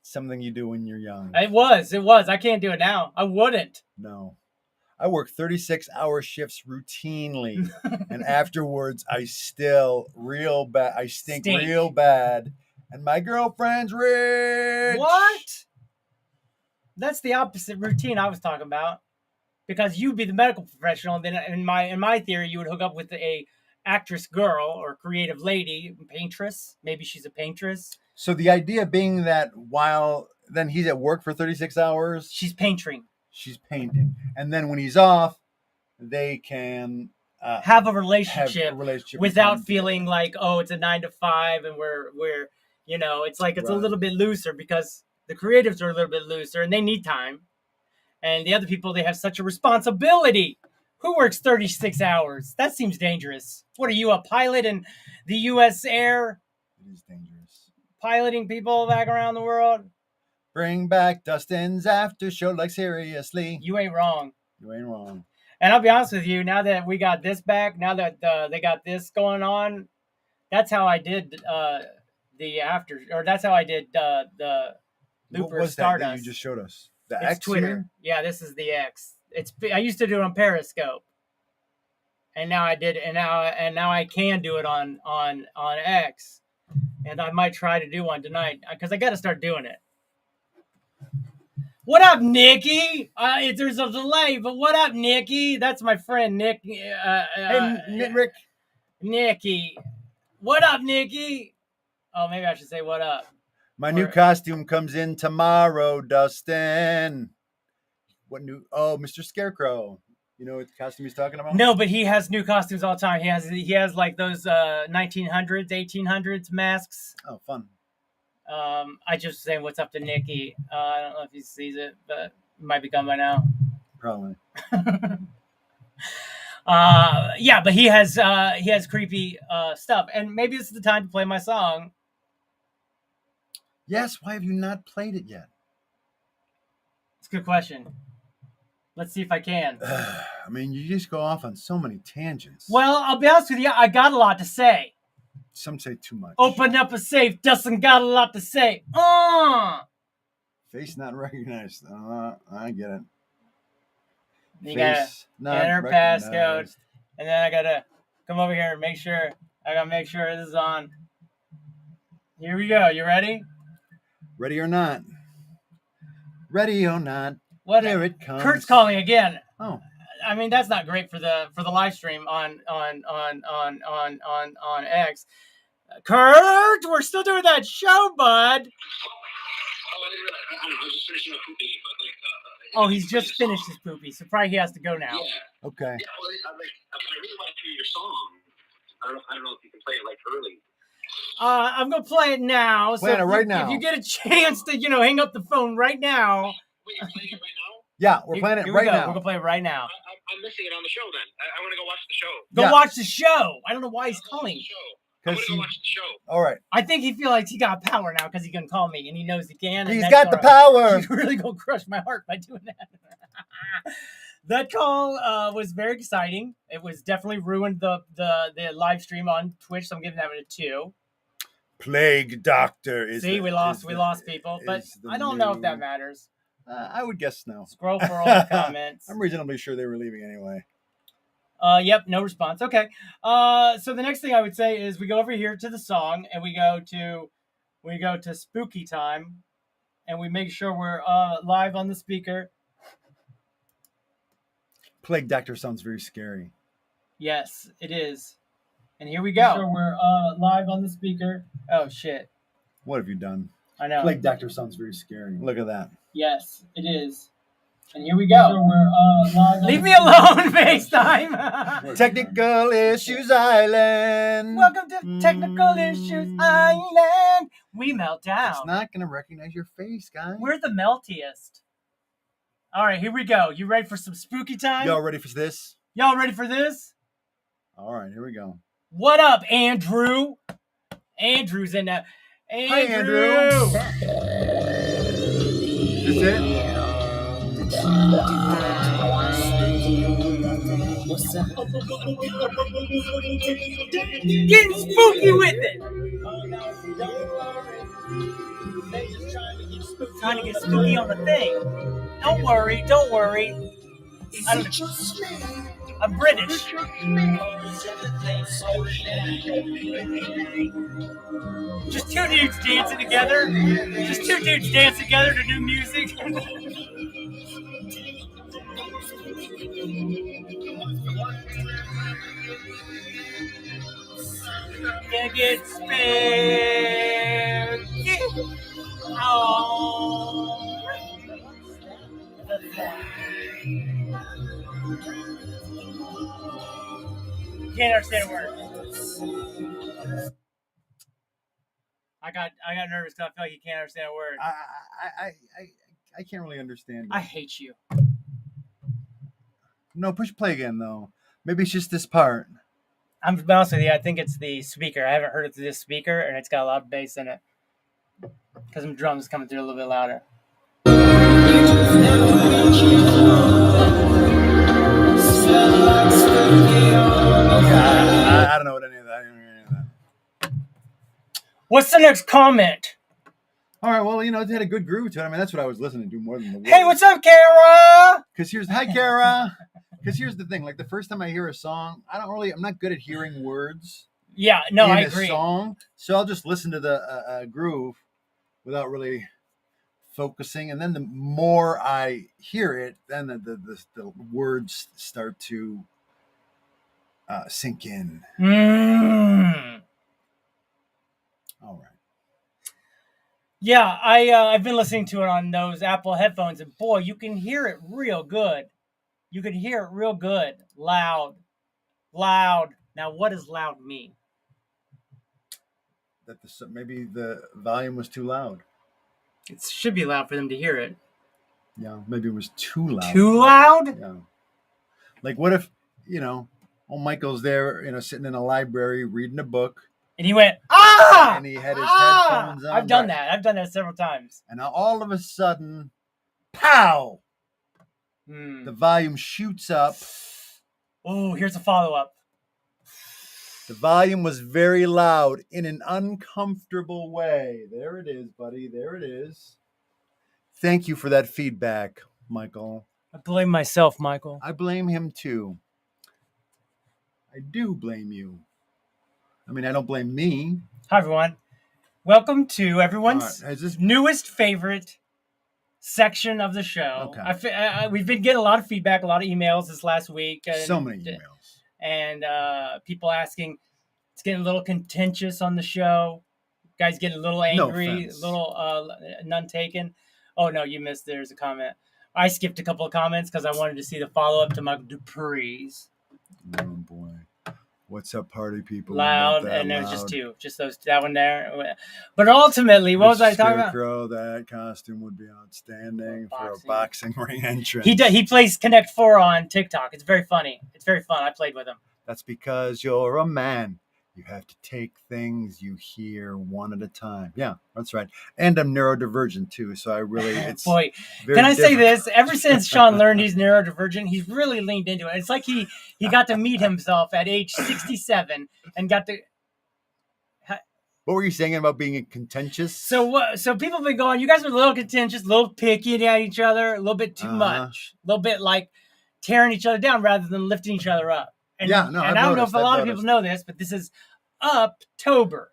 Speaker 9: Something you do when you're young.
Speaker 8: It was. I can't do it now. I wouldn't.
Speaker 9: No. I work 36-hour shifts routinely. And afterwards, I still real bad. I stink real bad. And my girlfriend's rich.
Speaker 8: What? That's the opposite routine I was talking about. Because you'd be the medical professional, and then in my theory, you would hook up with a actress girl or creative lady, paintress. Maybe she's a paintress.
Speaker 9: So the idea being that while then he's at work for 36 hours,
Speaker 8: she's painting.
Speaker 9: She's painting, and then when he's off, they can
Speaker 8: have a relationship without feeling like, oh, it's a 9 to 5, and we're it's like it's a little bit looser because the creatives are a little bit looser and they need time, and the other people, they have such a responsibility. Who works 36 hours? That seems dangerous. What are you, a pilot in the U.S. Air?
Speaker 9: It is dangerous.
Speaker 8: Piloting people back around the world.
Speaker 9: Bring back DUSTIN's after show, like seriously.
Speaker 8: You ain't wrong.
Speaker 9: You ain't wrong.
Speaker 8: And I'll be honest with you, now that we got this back, now that they got this going on, that's how I did that's how I did the Looper
Speaker 9: what was
Speaker 8: Stardust.
Speaker 9: That you just showed us? The
Speaker 8: It's
Speaker 9: X
Speaker 8: Twitter. Yeah, this is the X. I used to do it on Periscope, and now I did, and now I can do it on X, and I might try to do one tonight because I got to start doing it. What up, Nikki? There's a delay, but what up, Nikki? That's my friend Nick.
Speaker 9: Hey, Rick.
Speaker 8: Nikki. What up, Nikki? Oh, maybe I should say what up.
Speaker 9: My new costume comes in tomorrow, Dustin. What new? Oh, Mr. Scarecrow. You know what costume he's talking about?
Speaker 8: No, but he has new costumes all the time. He has like those 1900s, 1800s masks.
Speaker 9: Oh, fun.
Speaker 8: I just saying what's up to Nikki. I don't know if he sees it, but it might be gone by now.
Speaker 9: Probably.
Speaker 8: Yeah, but he has creepy stuff, and maybe this is the time to play my song.
Speaker 9: Yes. Why have you not played it yet?
Speaker 8: It's a good question. Let's see if I can.
Speaker 9: I mean, you just go off on so many tangents.
Speaker 8: Well, I'll be honest with you. I got a lot to say.
Speaker 9: Some say too much.
Speaker 8: Open up a safe. Dustin got a lot to say.
Speaker 9: Face not recognized. I get it.
Speaker 8: You gotta enter passcode, and then I gotta come over here and make sure. I gotta make sure this is on. Here we go. You ready?
Speaker 9: Ready or not? Ready or not?
Speaker 8: What?
Speaker 9: Here it comes.
Speaker 8: Kurt's calling again.
Speaker 9: Oh.
Speaker 8: I mean, that's not great for the live stream on X. Kurt, we're still doing that show, bud.
Speaker 10: Oh, I didn't realize. I was just finishing up pooping, but like,
Speaker 8: Oh, he's just finished his poopy, so probably he has to go now.
Speaker 10: Yeah.
Speaker 9: Okay.
Speaker 10: Yeah, well, I really want to hear your song. I don't know if you can play it like early.
Speaker 8: I'm gonna play it now.
Speaker 9: Playing it right now.
Speaker 8: If you get a chance to, hang up the phone right now.
Speaker 10: Wait, you're playing it right now?
Speaker 9: Yeah, we're playing it right now.
Speaker 8: We're gonna play it right now.
Speaker 10: I'm missing it on the show then. I want to go watch the show.
Speaker 8: Go watch the show. I don't know why he's calling.
Speaker 10: I'm gonna go watch the show.
Speaker 9: All right.
Speaker 8: I think he feels like he got power now because he can call me and he knows he can.
Speaker 9: He's got the power.
Speaker 8: He's really gonna crush my heart by doing that. That call was very exciting. It was definitely ruined the live stream on Twitch, so I'm giving that a 2.
Speaker 9: Plague Doctor is.
Speaker 8: See, we lost people, but I don't know if that matters.
Speaker 9: I would guess no.
Speaker 8: Scroll for all the comments.
Speaker 9: I'm reasonably sure they were leaving anyway.
Speaker 8: Yep, no response. Okay. So the next thing I would say is we go over here to the song and we go to spooky time and we make sure we're live on the speaker.
Speaker 9: Plague Doctor sounds very scary.
Speaker 8: Yes, it is. And here we go. So we're live on the speaker. Oh shit.
Speaker 9: What have you done?
Speaker 8: I know.
Speaker 9: Plague Doctor sounds very scary. Look at that.
Speaker 8: Yes, it is. And here we go. So we're live. Leave me alone, FaceTime.
Speaker 9: Technical Issues Island.
Speaker 8: Welcome to Technical Issues Island. We melt down.
Speaker 9: It's not going to recognize your face, guys.
Speaker 8: We're the meltiest. All right, here we go. You ready for some spooky time?
Speaker 9: Y'all ready for this?
Speaker 8: Y'all ready for this?
Speaker 9: All right, here we go.
Speaker 8: What up, Andrew? Andrew's in that.
Speaker 9: Hi, Andrew. Is it?
Speaker 8: Getting spooky with it. Trying to get spooky on the thing. Don't worry. I'm British. Just two dudes dancing together. To do music. Yeah, get spooky. Oh. Can't understand a word. I got nervous because I felt like you can't understand a word.
Speaker 9: I can't really understand.
Speaker 8: I hate you.
Speaker 9: No, push play again though. Maybe it's just this part.
Speaker 8: I'm to be honest with you, I think it's the speaker. I haven't heard it through this speaker, and it's got a lot of bass in it. Because some drums coming through a little bit louder.
Speaker 9: I don't know what any of that.
Speaker 8: What's the next comment?
Speaker 9: All right, well, it had a good groove to it. I mean, that's what I was listening to more than the words.
Speaker 8: Hey, what's up, Kara?
Speaker 9: Hi, Kara. Because here's the thing: like the first time I hear a song, I'm not good at hearing words.
Speaker 8: Yeah, no, I
Speaker 9: in
Speaker 8: agree.
Speaker 9: A song, so I'll just listen to the groove without really focusing, and then the more I hear it, then the words start to sink in. All right.
Speaker 8: Yeah, I've been listening to it on those Apple headphones, and boy, you can hear it real good. You can hear it real good, loud. Now, what does loud mean?
Speaker 9: That maybe the volume was too loud.
Speaker 8: It should be loud for them to hear it.
Speaker 9: Yeah, maybe it was too loud.
Speaker 8: Too loud?
Speaker 9: Yeah. Like, what if, old Michael's there, sitting in a library reading a book.
Speaker 8: And he went, ah!
Speaker 9: And he had his headphones on.
Speaker 8: I've done that. I've done that several times.
Speaker 9: And now all of a sudden, pow!
Speaker 8: The
Speaker 9: volume shoots up.
Speaker 8: Oh, here's a follow-up.
Speaker 9: The volume was very loud in an uncomfortable way. There it is, buddy. There it is. Thank you for that feedback, Michael.
Speaker 8: I blame myself, Michael.
Speaker 9: I blame him too. I do blame you. I mean, I don't blame me.
Speaker 8: Hi, everyone. Welcome to everyone's newest favorite section of the show.
Speaker 9: Okay.
Speaker 8: We've been getting a lot of feedback, a lot of emails this last week.
Speaker 9: So many emails.
Speaker 8: And people asking, it's getting a little contentious on the show. Guys getting a little angry, a little none taken. Oh, no, you missed. There's a comment. I skipped a couple of comments because I wanted to see the follow-up to my Dupree's.
Speaker 9: Oh boy. What's up, party people?
Speaker 8: Loud, and there's just two. Just that one there. But ultimately, what was I talking about?
Speaker 9: Scarecrow, that costume would be outstanding for a boxing ring entrance.
Speaker 8: He plays Connect 4 on TikTok. It's very funny. It's very fun. I played with him.
Speaker 9: That's because you're a man. You have to take things you hear one at a time. Yeah, that's right. And I'm neurodivergent too, so I really
Speaker 8: boy. Can I say this? Ever since Sean learned he's neurodivergent, he's really leaned into it. It's like he got to meet himself at age 67 and got to.
Speaker 9: What were you saying about being contentious?
Speaker 8: So people have been going. You guys are a little contentious, a little picky at each other, a little bit too much, a little bit like tearing each other down rather than lifting each other up. And,
Speaker 9: yeah, no,
Speaker 8: and I don't know if a lot of people know this, but this is Uptober.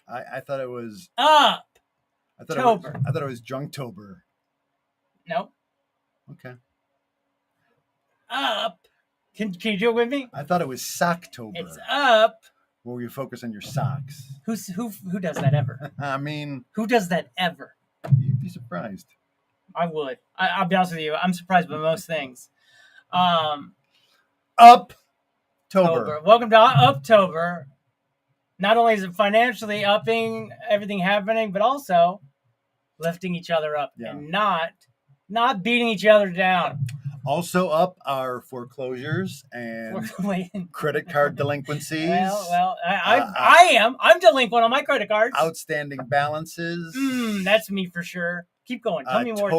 Speaker 9: I thought it was
Speaker 8: Uptober.
Speaker 9: I thought it was Drunktober.
Speaker 8: No.
Speaker 9: Okay.
Speaker 8: Up. Can you do it with me?
Speaker 9: I thought it was Socktober.
Speaker 8: It's up.
Speaker 9: Where you focus on your socks.
Speaker 8: Who does that ever?
Speaker 9: I mean,
Speaker 8: who does that ever?
Speaker 9: You'd be surprised.
Speaker 8: I would. I'll be honest with you. I'm surprised by most things.
Speaker 9: Uptober.
Speaker 8: Welcome to Uptober. Not only is it financially upping everything happening, but also lifting each other up and not beating each other down.
Speaker 9: Also up are foreclosures and credit card delinquencies.
Speaker 8: Well, I'm delinquent on my credit cards.
Speaker 9: Outstanding balances.
Speaker 8: That's me for sure. Keep going. Tell me more.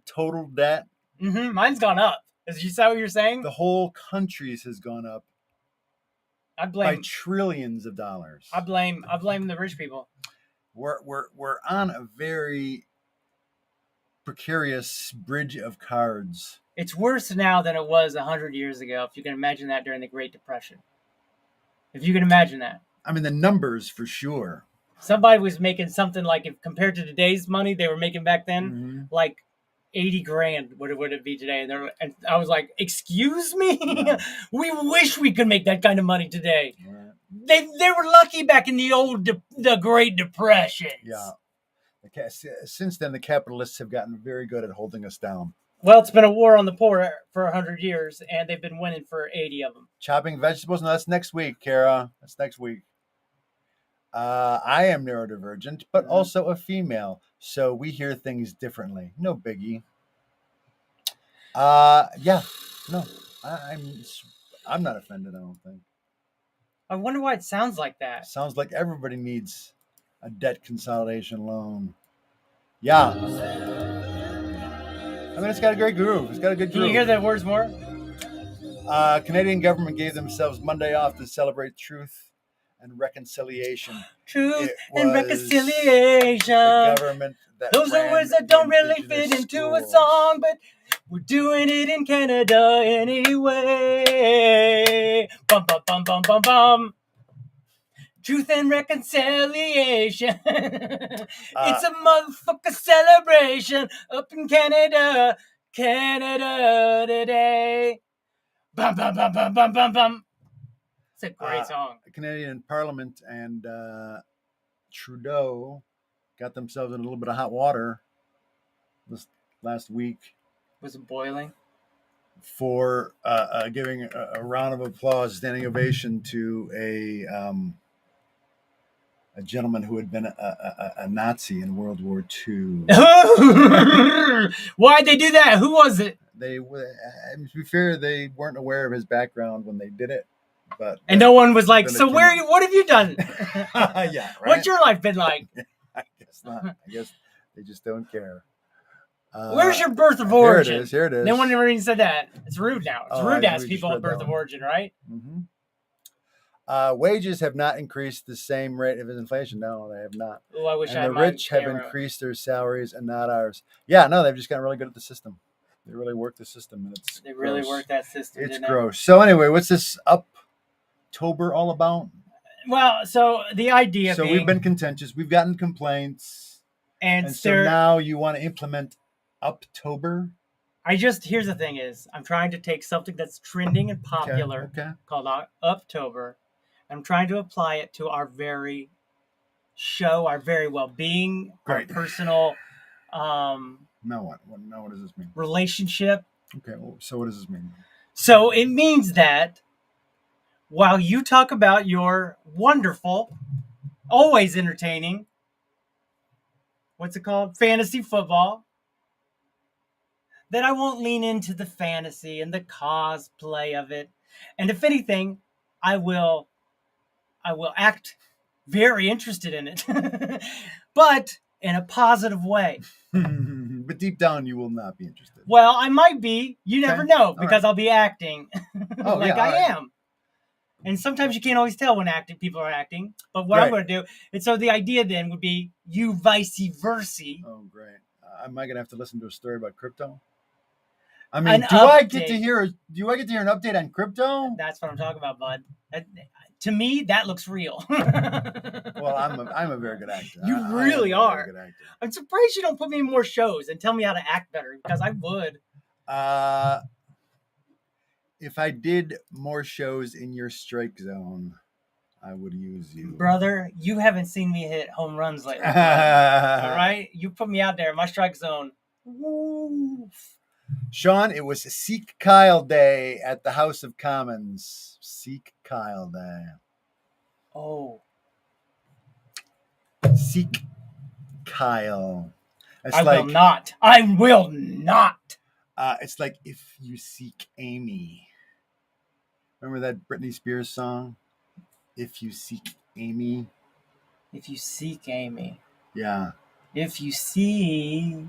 Speaker 9: Total debt.
Speaker 8: Mine's gone up. Is that what you're saying?
Speaker 9: The whole country's has gone up. By trillions of dollars.
Speaker 8: I blame the rich people.
Speaker 9: We're on a very precarious bridge of cards.
Speaker 8: It's worse now than it was 100 years ago, if you can imagine that during the Great Depression. If you can imagine that.
Speaker 9: I mean, the numbers for sure.
Speaker 8: Somebody was making something like, if compared to today's money they were making back then, like 80 grand would it be today. And I was like, excuse me? Yeah. We wish we could make that kind of money today. Yeah. They were lucky back in the Great Depression.
Speaker 9: Yeah. Since then, the capitalists have gotten very good at holding us down.
Speaker 8: Well, it's been a war on the poor for 100 years, and they've been winning for 80 of them.
Speaker 9: Chopping vegetables? No, that's next week, Kara. That's next week. I am neurodivergent, but also a female, so we hear things differently. No biggie. Yeah. No, I'm not offended, I don't think.
Speaker 8: I wonder why it sounds like that.
Speaker 9: Sounds like everybody needs a debt consolidation loan. Yeah. I mean, it's got a great groove. It's got a good groove.
Speaker 8: Can you hear the words more?
Speaker 9: Canadian government gave themselves Monday off to celebrate truth and reconciliation.
Speaker 8: Truth and reconciliation.
Speaker 9: The government
Speaker 8: those are words that don't really fit into a song, but we're doing it in Canada anyway. Bum, bum, bum, bum, bum, bum. Truth and reconciliation. It's a motherfucker celebration up in Canada. Canada today. Bum, bum, bum, bum, bum, bum, bum. It's a great song.
Speaker 9: The Canadian Parliament and Trudeau got themselves in a little bit of hot water this last week.
Speaker 8: Was it boiling?
Speaker 9: For giving a round of applause, standing ovation to a gentleman who had been a Nazi in World War II.
Speaker 8: Why'd they do that? Who was it?
Speaker 9: To be fair, they weren't aware of his background when they did it.
Speaker 8: And no one was like, so what have you done?
Speaker 9: Yeah, right?
Speaker 8: What's your life been like?
Speaker 9: I guess not. I guess they just don't care.
Speaker 8: Where's your birth of origin?
Speaker 9: Here it is.
Speaker 8: No one ever even said that. It's rude now. It's rude to ask people at birth of origin, right?
Speaker 9: Mm-hmm. Wages have not increased the same rate of inflation. No, they have not.
Speaker 8: Oh, I wish
Speaker 9: and
Speaker 8: I had
Speaker 9: the rich have increased their salaries and not ours. Yeah, no, they've just gotten really good at the system. They really work the system, and
Speaker 8: they really work that system.
Speaker 9: It's gross. So anyway, what's this Uptober all about?
Speaker 8: Well, so the idea.
Speaker 9: So we've been contentious. We've gotten complaints,
Speaker 8: and
Speaker 9: so now you want to implement Uptober.
Speaker 8: Here's the thing: I'm trying to take something that's trending and popular, called Uptober. I'm trying to apply it to our very show, our very well-being, our personal
Speaker 9: Now what? Now what does this mean?
Speaker 8: Relationship.
Speaker 9: Okay, well, so what does this mean?
Speaker 8: So it means that while you talk about your wonderful, always entertaining, what's it called? Fantasy football, that I won't lean into the fantasy and the cosplay of it. And if anything, I will act very interested in it, but in a positive way.
Speaker 9: But deep down, you will not be interested.
Speaker 8: Well, I might be. You never
Speaker 9: Okay.
Speaker 8: know, because I'll be acting like I
Speaker 9: right.
Speaker 8: am. And sometimes you can't always tell when people are acting. But what I'm
Speaker 9: Right.
Speaker 8: going to do, and so the idea then would be you vice versa.
Speaker 9: Oh, great. Am I going to have to listen to a story about crypto? I mean,
Speaker 8: An
Speaker 9: do I get to
Speaker 8: update.
Speaker 9: hear an update on crypto?
Speaker 8: That's what I'm talking about, bud. To me, that looks real.
Speaker 9: Well, I'm a very good actor.
Speaker 8: You really
Speaker 9: I am a
Speaker 8: are.
Speaker 9: very good actor.
Speaker 8: I'm surprised you don't put me in more shows and tell me how to act better, because I would.
Speaker 9: If I did more shows in your strike zone, I would use you.
Speaker 8: Brother, you haven't seen me hit home runs lately. All right? You put me out there in my strike zone. Woo.
Speaker 9: Sean, it was Seek Kyle Day at the House of Commons. Seek Kyle Day.
Speaker 8: Oh.
Speaker 9: Seek Kyle. It's
Speaker 8: I will not. I will not.
Speaker 9: It's like if you seek Amy. Remember that Britney Spears song? If you seek Amy.
Speaker 8: If you seek Amy.
Speaker 9: Yeah.
Speaker 8: If you seek.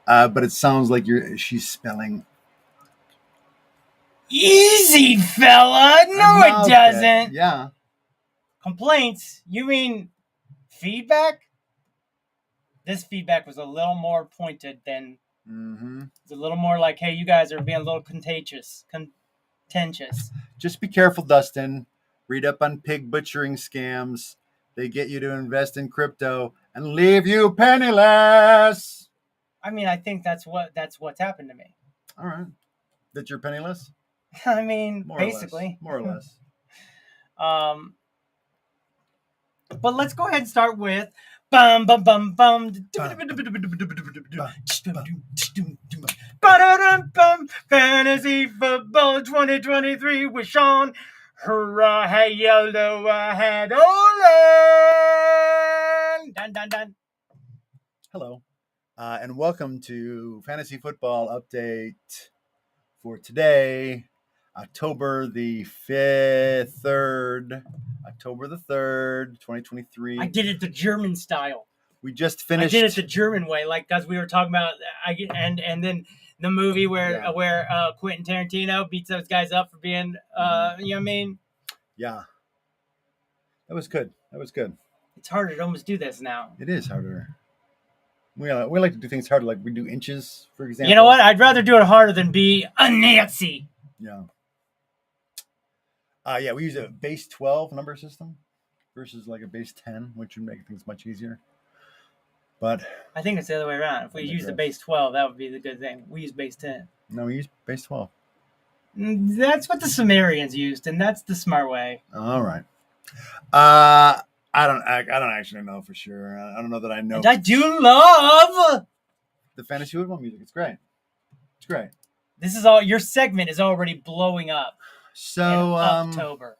Speaker 9: But it sounds like she's spelling.
Speaker 8: Easy, fella. No, it doesn't.
Speaker 9: Yeah.
Speaker 8: Complaints? You mean feedback? This feedback was a little more pointed than. It's a little more like, hey, you guys are being a little contentious.
Speaker 9: Just be careful, Dustin. Read up on pig butchering scams. They get you to invest in crypto and leave you penniless.
Speaker 8: I mean, I think that's what's happened to me.
Speaker 9: All right. That you're penniless?
Speaker 8: I mean,
Speaker 9: More
Speaker 8: basically.
Speaker 9: Or less.
Speaker 8: But let's go ahead and start with bum bum bum bum. Fantasy football 2023 with Sean. Hurrah, hey yolo, had Olan. Dun dun dun.
Speaker 9: Hello. And welcome to Fantasy Football Update for today, October the 3rd, 2023.
Speaker 8: I did it the German style.
Speaker 9: We just finished.
Speaker 8: I did it the German way, like as we were talking about. And then the movie where Quentin Tarantino beats those guys up for being, you know what I mean?
Speaker 9: Yeah. That was good.
Speaker 8: It's harder to almost do this now.
Speaker 9: It is harder. We like to do things harder, like we do inches, for example.
Speaker 8: You know what? I'd rather do it harder than be a Nazi.
Speaker 9: Yeah. We use a base 12 number system versus like a base 10, which would make things much easier. But
Speaker 8: I think it's the other way around. If we use the base 12, that would be the good thing. We use base 10.
Speaker 9: No, we use base 12.
Speaker 8: That's what the Sumerians used, and that's the smart way.
Speaker 9: All right. I don't actually know for sure. I don't know that I know.
Speaker 8: And I do love
Speaker 9: the fantasy football music. It's great.
Speaker 8: This is all your segment is already blowing up.
Speaker 9: So
Speaker 8: in October.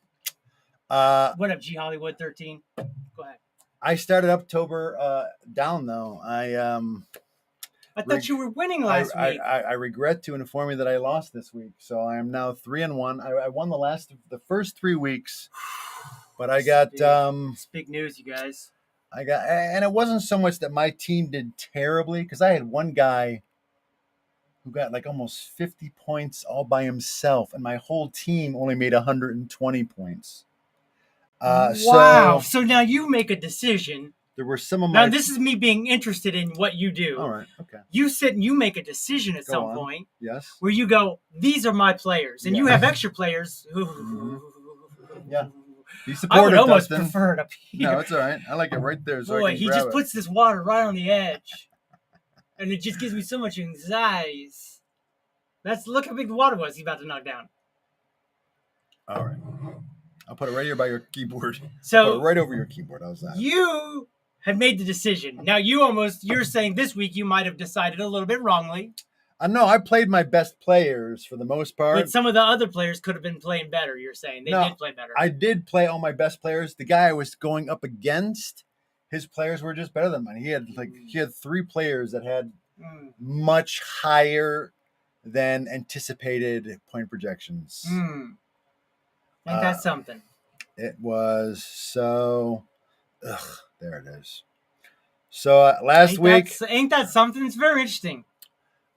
Speaker 8: What up, G Hollywood 13? Go ahead.
Speaker 9: I started October down though. I
Speaker 8: thought you were winning last week.
Speaker 9: I regret to inform you that I lost this week. So I am now 3-1. I won the first 3 weeks, but I got
Speaker 8: it's big news, you guys.
Speaker 9: And it wasn't so much that my team did terribly, because I had one guy who got like almost 50 points all by himself, and my whole team only made 120 points.
Speaker 8: Wow. So now you make a decision.
Speaker 9: There were some of my...
Speaker 8: Now, this is me being interested in what you do.
Speaker 9: All right, okay.
Speaker 8: You sit and you make a decision at some point.
Speaker 9: Yes.
Speaker 8: Where you go, these are my players. And you have extra players.
Speaker 9: Yeah. Be supportive,
Speaker 8: I would almost
Speaker 9: Dustin.
Speaker 8: prefer it up here.
Speaker 9: No, it's all right. I like it right there. So
Speaker 8: Boy, he just puts this water right on the edge. And it just gives me so much anxiety. Look how big the water was he's about to knock down.
Speaker 9: All right. I'll put it right here by your keyboard.
Speaker 8: So
Speaker 9: I'll put it right over your keyboard. How's that?
Speaker 8: You have made the decision. Now you're saying this week you might have decided a little bit wrongly.
Speaker 9: No, I played my best players for the most part.
Speaker 8: But some of the other players could have been playing better, you're saying. They did play better.
Speaker 9: I did play all my best players. The guy I was going up against, his players were just better than mine. He had 3 players that had much higher than anticipated point projections.
Speaker 8: Ain't that something?
Speaker 9: It was so... there it is. So last week...
Speaker 8: Ain't that something? It's very interesting.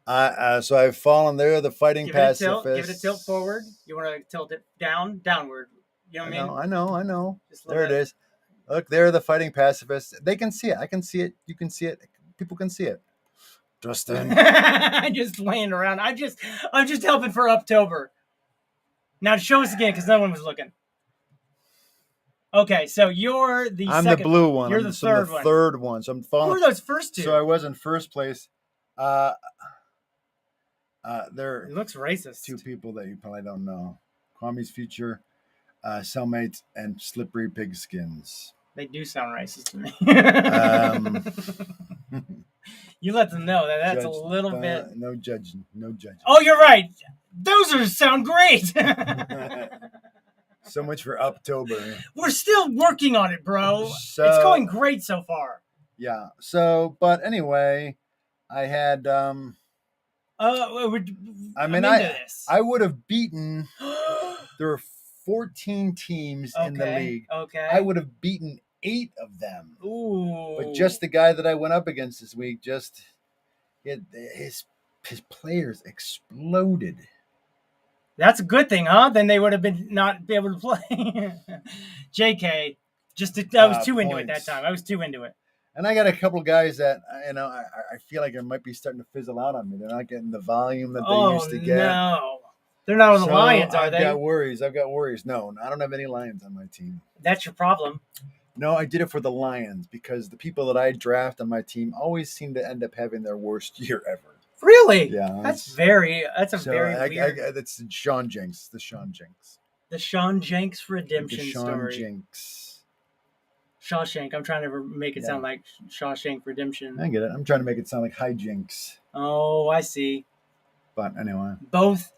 Speaker 9: So I've fallen there, the fighting pacifist.
Speaker 8: Give it a tilt forward. You want to tilt it downward. You know what I mean?
Speaker 9: I know. There it is. Look, there are the fighting pacifists. They can see it. I can see it. You can see it. People can see it. Dustin.
Speaker 8: I'm just laying around. I'm just helping for October. Now show us again because no one was looking. Okay, so you're the
Speaker 9: I'm
Speaker 8: second.
Speaker 9: the blue one.
Speaker 8: You're the third one.
Speaker 9: Third one. So I'm falling.
Speaker 8: Who were those first 2?
Speaker 9: So I was in first place. There
Speaker 8: It looks racist.
Speaker 9: 2 people that you probably don't know. Kwame's Future, Cellmates, and Slippery Pigskins.
Speaker 8: They do sound racist to me. You let them know that's a little bit.
Speaker 9: No judging. No judging.
Speaker 8: Oh, you're right. Those sound great.
Speaker 9: So much for October.
Speaker 8: We're still working on it, bro. It's going great so far.
Speaker 9: Yeah. So, but anyway, I had. I would have beaten. There were 14 teams in the league.
Speaker 8: Okay.
Speaker 9: I would have beaten 8 of them.
Speaker 8: Ooh.
Speaker 9: But just the guy that I went up against this week, his players exploded.
Speaker 8: That's a good thing, huh? Then they would have not be able to play. JK, I was too into it that time. I was too into it.
Speaker 9: And I got a couple of guys that I feel like it might be starting to fizzle out on me. They're not getting the volume that they used to get.
Speaker 8: No. They're not on the Lions, are they?
Speaker 9: I've got worries. No, I don't have any Lions on my team.
Speaker 8: That's your problem.
Speaker 9: No, I did it for the Lions because the people that I draft on my team always seem to end up having their worst year ever.
Speaker 8: Really?
Speaker 9: Yeah.
Speaker 8: That's very weird.
Speaker 9: That's Sean Jenks. The Sean Jenks.
Speaker 8: The Sean Jenks redemption story.
Speaker 9: Sean Jenks.
Speaker 8: Shawshank. I'm trying to make it sound like Shawshank Redemption.
Speaker 9: I get it. I'm trying to make it sound like hijinks.
Speaker 8: Oh, I see.
Speaker 9: But anyway.
Speaker 8: Both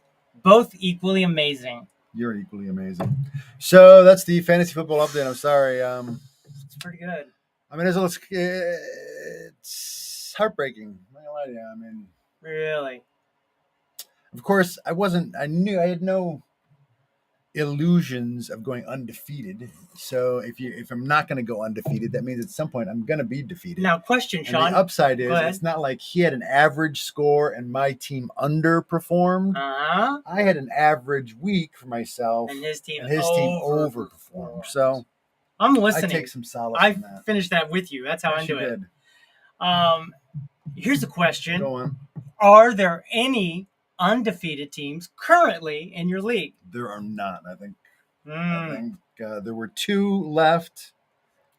Speaker 8: equally amazing.
Speaker 9: You're equally amazing. So that's the fantasy football update. I'm sorry.
Speaker 8: It's pretty good.
Speaker 9: I mean, it's heartbreaking. I'm not gonna lie to you. I mean,
Speaker 8: really.
Speaker 9: Of course, I had no illusions of going undefeated. So if I'm not going to go undefeated, that means at some point I'm going to be defeated.
Speaker 8: Now, question, Sean.
Speaker 9: And the upside is it's not like he had an average score and my team underperformed. I had an average week for myself,
Speaker 8: and his team
Speaker 9: overperformed. So
Speaker 8: I'm listening.
Speaker 9: I take some solace in that.
Speaker 8: I finished that with you. That's how I do it. Here's a question.
Speaker 9: Go on.
Speaker 8: Are there any undefeated teams currently in your league?
Speaker 9: There are not. I think there were 2 left.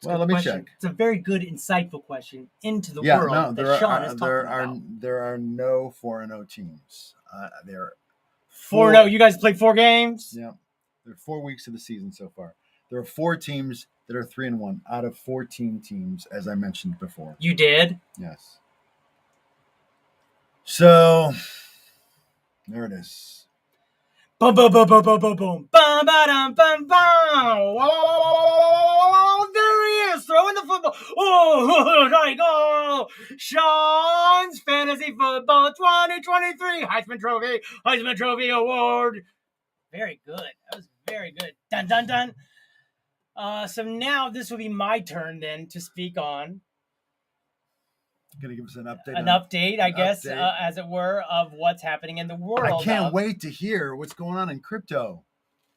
Speaker 9: Well, let me check.
Speaker 8: It's a very good, insightful question into the world that Sean is talking about.
Speaker 9: There are no 4-0 teams. There are
Speaker 8: 4-0. You guys played 4 games?
Speaker 9: Yeah. There are 4 weeks of the season so far. There are 4 teams that are 3-1 out of 14 teams, as I mentioned before.
Speaker 8: You did?
Speaker 9: Yes. So there it is.
Speaker 8: Boom, boom, boom, boom, boom, boom, boom. Bum, ba-dum, bum, bum. There he is, throwing the football. Oh, there go. Sean's Fantasy Football 2023 Heisman Trophy Award. Very good. That was very good. Dun, dun, dun. So now this will be my turn then to speak on.
Speaker 9: Going to give us an update.
Speaker 8: As it were, of what's happening in the world.
Speaker 9: I can't wait to hear what's going on in crypto.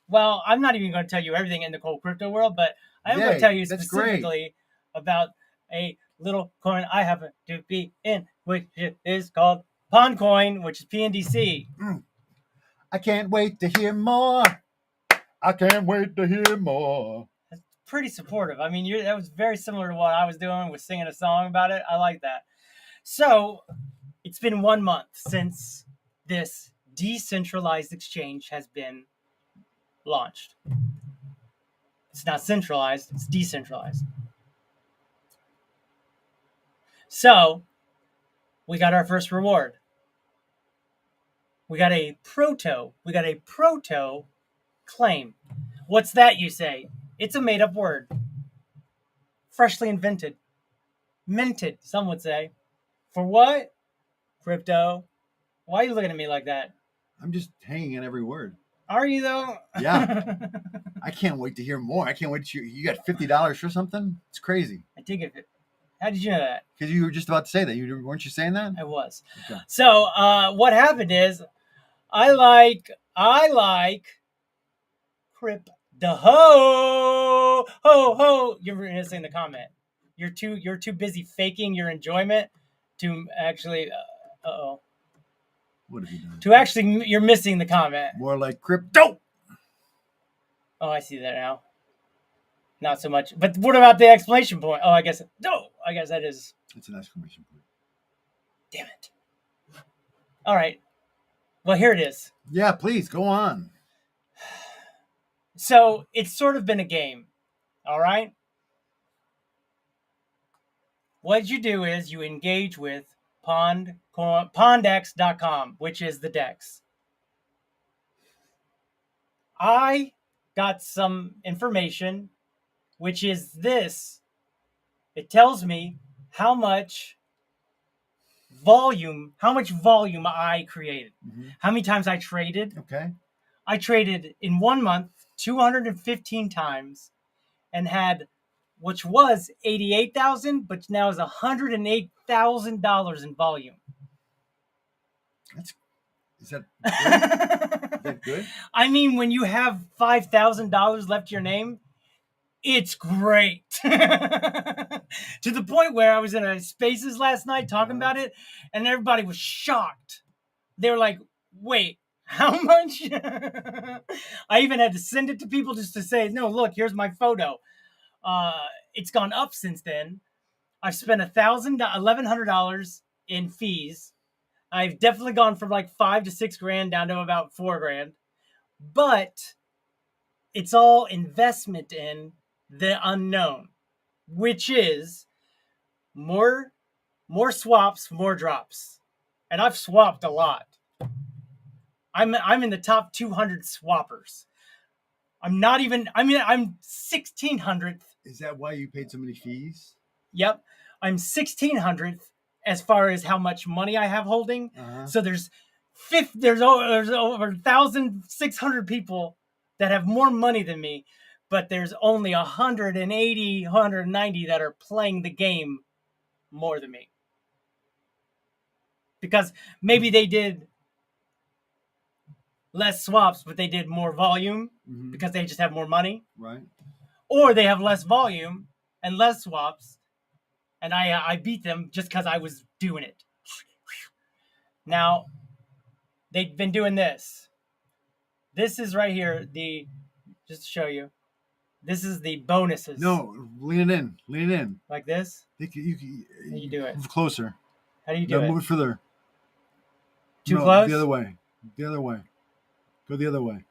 Speaker 8: Well, I'm not even going to tell you everything in the whole crypto world, but I am going to tell you specifically about a little coin I happen to be in, which is called PondCoin, which is PNDC.
Speaker 9: I can't wait to hear more. That's
Speaker 8: pretty supportive. I mean, that was very similar to what I was doing with singing a song about it. I like that. So it's been 1 month since this decentralized exchange has been launched. It's not centralized, it's decentralized. So we got our first reward. We got a proto claim. What's that, you say? It's a made-up word. Freshly invented. Minted, some would say. For what? Crypto. Why are you looking at me like that?
Speaker 9: I'm just hanging in every word.
Speaker 8: Are you, though?
Speaker 9: Yeah. I can't wait to hear more. I can't wait to you got $50 for something? It's crazy.
Speaker 8: I did get it. How did you know that?
Speaker 9: Because you were just about to say that. Weren't you saying that?
Speaker 8: I was.
Speaker 9: Okay.
Speaker 8: So what happened is I like crypto. Ho ho. You're missing the comment. You're too busy faking your enjoyment to actually uh-oh.
Speaker 9: What have you done?
Speaker 8: To actually, you're missing the comment.
Speaker 9: More like crypto.
Speaker 8: Oh, I see that now. Not so much. But what about the exclamation point? Oh, I guess that is.
Speaker 9: It's an exclamation point.
Speaker 8: Damn it. All right. Well, here it is.
Speaker 9: Yeah, please go on.
Speaker 8: So it's sort of been a game. All right. What you do is you engage with pondex.com, which is the DEX. I got some information, which is this. It tells me how much volume I created. Mm-hmm. How many times I traded.
Speaker 9: Okay.
Speaker 8: I traded in 1 month 215 times and had, which was 88,000, but now is $108,000 in volume.
Speaker 9: Is that good? Is that good?
Speaker 8: I mean, when you have $5,000 left to your name, it's great. To the point where I was in a Spaces last night talking about it, and everybody was shocked. They were like, wait, how much? I even had to send it to people just to say, no, look, here's my photo. It's gone up since then. I've spent $1,100 in fees. I've definitely gone from like $5,000 to $6,000 down to about $4,000. But it's all investment in the unknown, which is more swaps, more drops. And I've swapped a lot. I'm in the top 200 swappers. I'm 1,600th.
Speaker 9: Is that why you paid so many fees?
Speaker 8: Yep. I'm 1,600th as far as how much money I have holding. Uh-huh. So there's over 1,600 people that have more money than me, but there's only 180, 190 that are playing the game more than me. Because maybe they did less swaps, but they did more volume because they just have more money.
Speaker 9: Right.
Speaker 8: Or they have less volume and less swaps, and I beat them just because I was doing it. Now, they've been doing this. This is right here, just to show you. This is the bonuses.
Speaker 9: No, lean it in.
Speaker 8: Like this?
Speaker 9: You
Speaker 8: do it.
Speaker 9: Move closer.
Speaker 8: How do you do it?
Speaker 9: Move it further.
Speaker 8: Too close?
Speaker 9: The other way. Go the other way.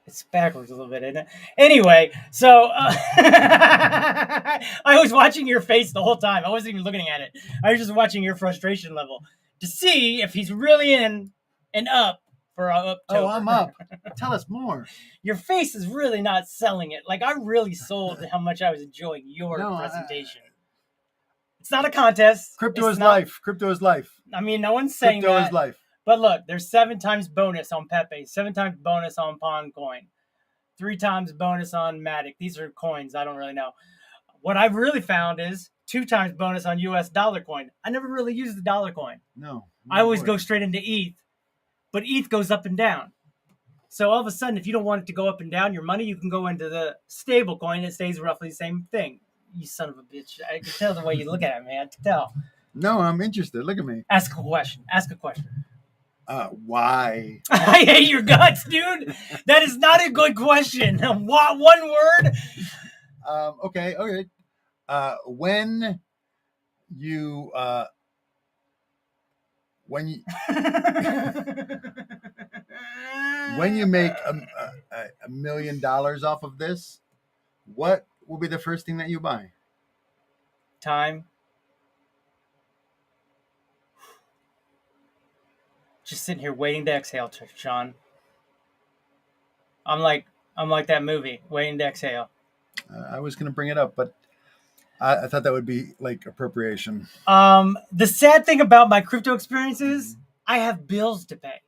Speaker 8: It's backwards a little bit, isn't it? Anyway, so I was watching your face the whole time. I wasn't even looking at it. I was just watching your frustration level to see if he's really in and up for October.
Speaker 9: Oh, I'm up. Tell us more.
Speaker 8: Your face is really not selling it. Like, I really sold how much I was enjoying your presentation. It's not a contest.
Speaker 9: Crypto is life. Crypto is life.
Speaker 8: I mean, no one's saying
Speaker 9: crypto
Speaker 8: that.
Speaker 9: Is life.
Speaker 8: But look, there's 7 times bonus on Pepe, 7 times bonus on Pond Coin, 3 times bonus on Matic. These are coins. I don't really know. What I've really found is 2 times bonus on US dollar coin. I never really use the dollar coin.
Speaker 9: No.
Speaker 8: I always go straight into ETH, but ETH goes up and down. So all of a sudden, if you don't want it to go up and down, your money, you can go into the stable coin. It stays roughly the same thing. You son of a bitch. I can tell the way you look at it, man. I can tell.
Speaker 9: No, I'm interested. Look at me.
Speaker 8: Ask a question.
Speaker 9: Why?
Speaker 8: I hate your guts, dude. That is not a good question. What, one word?
Speaker 9: Okay. When you when you make $1 million off of this, what will be the first thing that you buy?
Speaker 8: Time. Just sitting here waiting to exhale, Sean. I'm like that movie, waiting to exhale.
Speaker 9: I was going to bring it up, but I thought that would be like appropriation.
Speaker 8: The sad thing about my crypto experiences, I have bills to pay.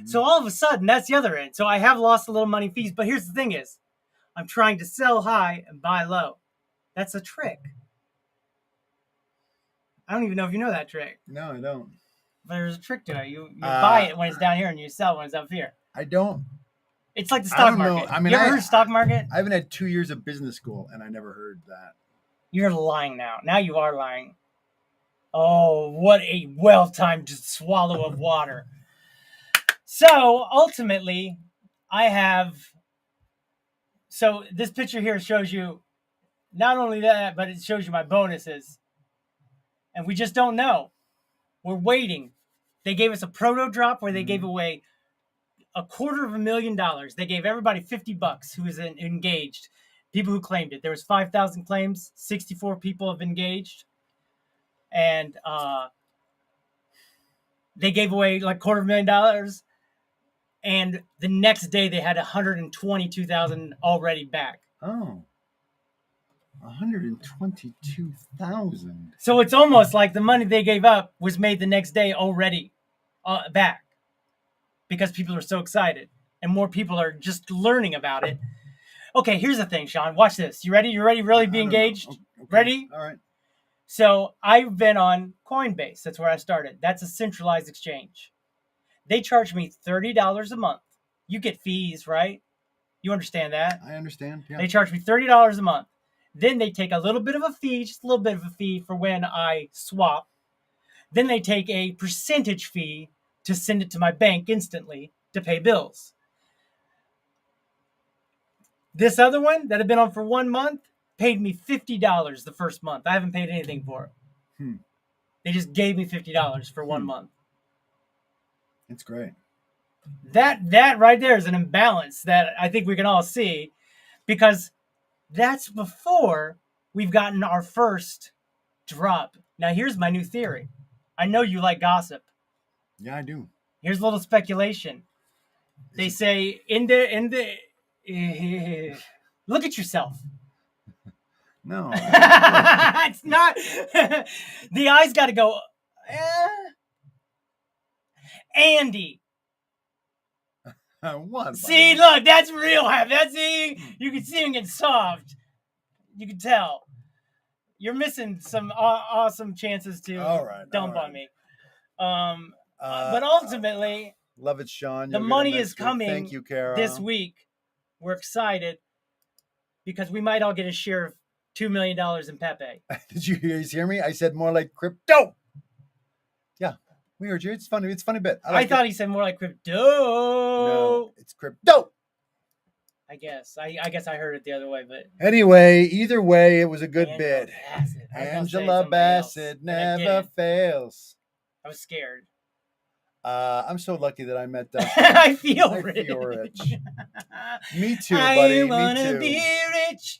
Speaker 8: So all of a sudden, that's the other end. So I have lost a little money fees, but here's the thing is, I'm trying to sell high and buy low. That's a trick. I don't even know if you know that trick.
Speaker 9: No, I don't.
Speaker 8: But there's a trick to it. You buy it when it's down here and you sell when it's up here.
Speaker 9: I don't.
Speaker 8: It's like the stock market.
Speaker 9: I mean,
Speaker 8: you ever heard of stock market?
Speaker 9: I haven't had 2 years of business school, and I never heard that.
Speaker 8: You're lying now. Now you are lying. Oh, what a well-timed swallow of water. So, ultimately, so this picture here shows you not only that, but it shows you my bonuses. And we just don't know. We're waiting. They gave us a proto drop where they gave away $250,000. They gave everybody $50 who was engaged. People who claimed it. There was 5,000 claims. 64 people have engaged. And they gave away like $250,000. And the next day they had 122,000 already back.
Speaker 9: Oh. 122,000.
Speaker 8: So it's almost like the money they gave up was made the next day already back. Because people are so excited. And more people are just learning about it. Okay, here's the thing, Sean. Watch this. You ready? You ready? Really be engaged?
Speaker 9: Okay.
Speaker 8: Ready?
Speaker 9: All right.
Speaker 8: So I've been on Coinbase. That's where I started. That's a centralized exchange. They charge me $30 a month. You get fees, right? You understand that?
Speaker 9: I understand. Yeah.
Speaker 8: They charge me $30 a month. Then they take a little bit of a fee, just a little bit of a fee for when I swap. Then they take a percentage fee to send it to my bank instantly to pay bills. This other one that had been on for 1 month paid me $50 the first month. I haven't paid anything for it. They just gave me $50 for 1 month.
Speaker 9: It's great.
Speaker 8: That right there is an imbalance that I think we can all see, because that's before we've gotten our first drop. Now here's my new theory. I know you like gossip.
Speaker 9: Yeah, I do.
Speaker 8: Here's a little speculation. They say look at yourself.
Speaker 9: No.
Speaker 8: It's not. The eyes got to go. Andy.
Speaker 9: What?
Speaker 8: See, look, that's real happy. That's you can see him get soft. You can tell. You're missing some awesome chances to dump on me. But ultimately,
Speaker 9: love it, Sean.
Speaker 8: The money is coming.
Speaker 9: Thank you, Kara.
Speaker 8: This week. We're excited because we might all get a share of $2 million in Pepe.
Speaker 9: Did you hear me? I said more like crypto. Yeah, we heard you. It's funny. It's a funny bit.
Speaker 8: I thought he said more like crypto.
Speaker 9: No, it's crypto.
Speaker 8: I guess. I guess I heard it the other way, but
Speaker 9: anyway, either way, it was a good bit.
Speaker 8: Bassett.
Speaker 9: Angela Bassett never fails.
Speaker 8: I was scared.
Speaker 9: I'm so lucky that I met Dustin.
Speaker 8: I feel rich.
Speaker 9: Me too, buddy.
Speaker 8: I wanna
Speaker 9: Me too.
Speaker 8: be rich.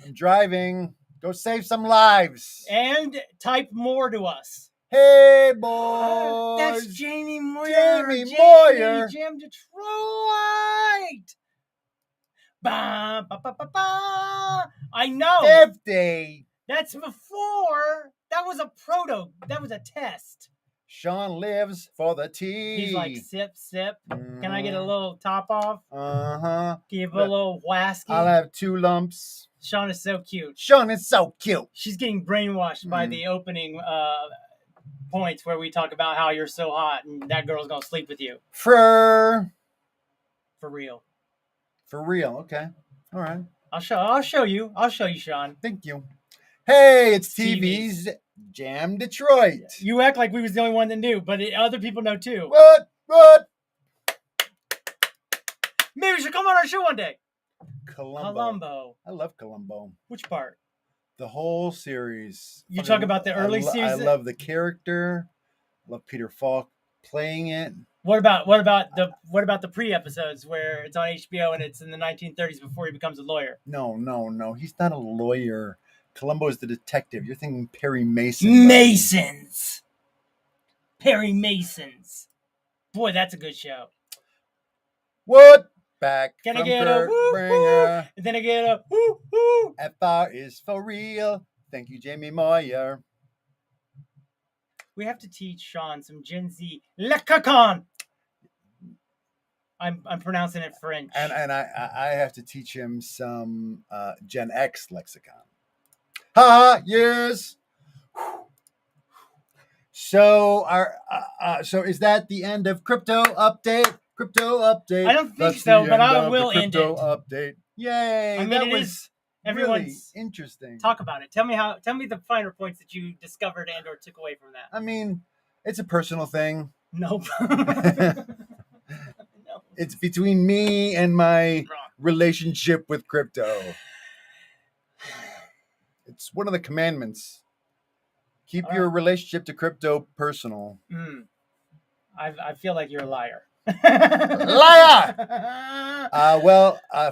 Speaker 9: I'm driving. Go save some lives.
Speaker 8: And type more to us.
Speaker 9: Hey, boys.
Speaker 8: That's Jamie Moyer.
Speaker 9: Jamie Moyer.
Speaker 8: Jam Detroit. Ba, ba, ba, ba, ba. I know.
Speaker 9: 50.
Speaker 8: That's before. That was a proto. That was a test.
Speaker 9: Sean lives for the tea.
Speaker 8: He's like, sip, sip. Can I get a little top off?
Speaker 9: Uh-huh.
Speaker 8: Give a little whisky.
Speaker 9: I'll have 2 lumps.
Speaker 8: Sean is so cute.
Speaker 9: Sean is so cute.
Speaker 8: She's getting brainwashed by the opening points where we talk about how you're so hot and that girl's going to sleep with you.
Speaker 9: For
Speaker 8: real.
Speaker 9: For real. Okay. All right.
Speaker 8: I'll show you. I'll show you, Sean.
Speaker 9: Thank you. Hey, it's TV's Jam Detroit.
Speaker 8: You act like we was the only one that knew, but other people know too.
Speaker 9: What?
Speaker 8: Maybe we should come on our show one day.
Speaker 9: Columbo. I love Columbo.
Speaker 8: Which part?
Speaker 9: The whole series.
Speaker 8: You talk about the early series?
Speaker 9: I love the character. I love Peter Falk playing it.
Speaker 8: What about the pre-episodes where it's on HBO and it's in the 1930s before he becomes a lawyer?
Speaker 9: No. He's not a lawyer. Columbo is the detective. You're thinking Perry Mason.
Speaker 8: Masons. Perry Masons. Boy, that's a good show.
Speaker 9: What? Back
Speaker 8: Can I
Speaker 9: from
Speaker 8: get a
Speaker 9: Kurt
Speaker 8: woo woo?
Speaker 9: Bringer.
Speaker 8: And then I get a woo woo.
Speaker 9: FR is for real. Thank you, Jamie Moyer.
Speaker 8: We have to teach Sean some Gen Z lexicon. I'm pronouncing it French.
Speaker 9: And I have to teach him some Gen X lexicon. Ha! Yes. So so is that the end of crypto update? Crypto update.
Speaker 8: I don't think
Speaker 9: That's
Speaker 8: so,
Speaker 9: the
Speaker 8: but
Speaker 9: end
Speaker 8: I
Speaker 9: of
Speaker 8: will
Speaker 9: the
Speaker 8: end
Speaker 9: crypto
Speaker 8: it.
Speaker 9: update. Yay!
Speaker 8: I mean,
Speaker 9: that
Speaker 8: it
Speaker 9: was
Speaker 8: is
Speaker 9: really
Speaker 8: everyone's
Speaker 9: interesting.
Speaker 8: Talk about it. Tell me the finer points that you discovered and or took away from that.
Speaker 9: I mean, it's a personal thing.
Speaker 8: Nope.
Speaker 9: It's between me and my relationship with crypto. It's one of the commandments. Keep
Speaker 8: All
Speaker 9: your
Speaker 8: right.
Speaker 9: relationship to crypto personal.
Speaker 8: I feel like you're a liar.
Speaker 9: Liar!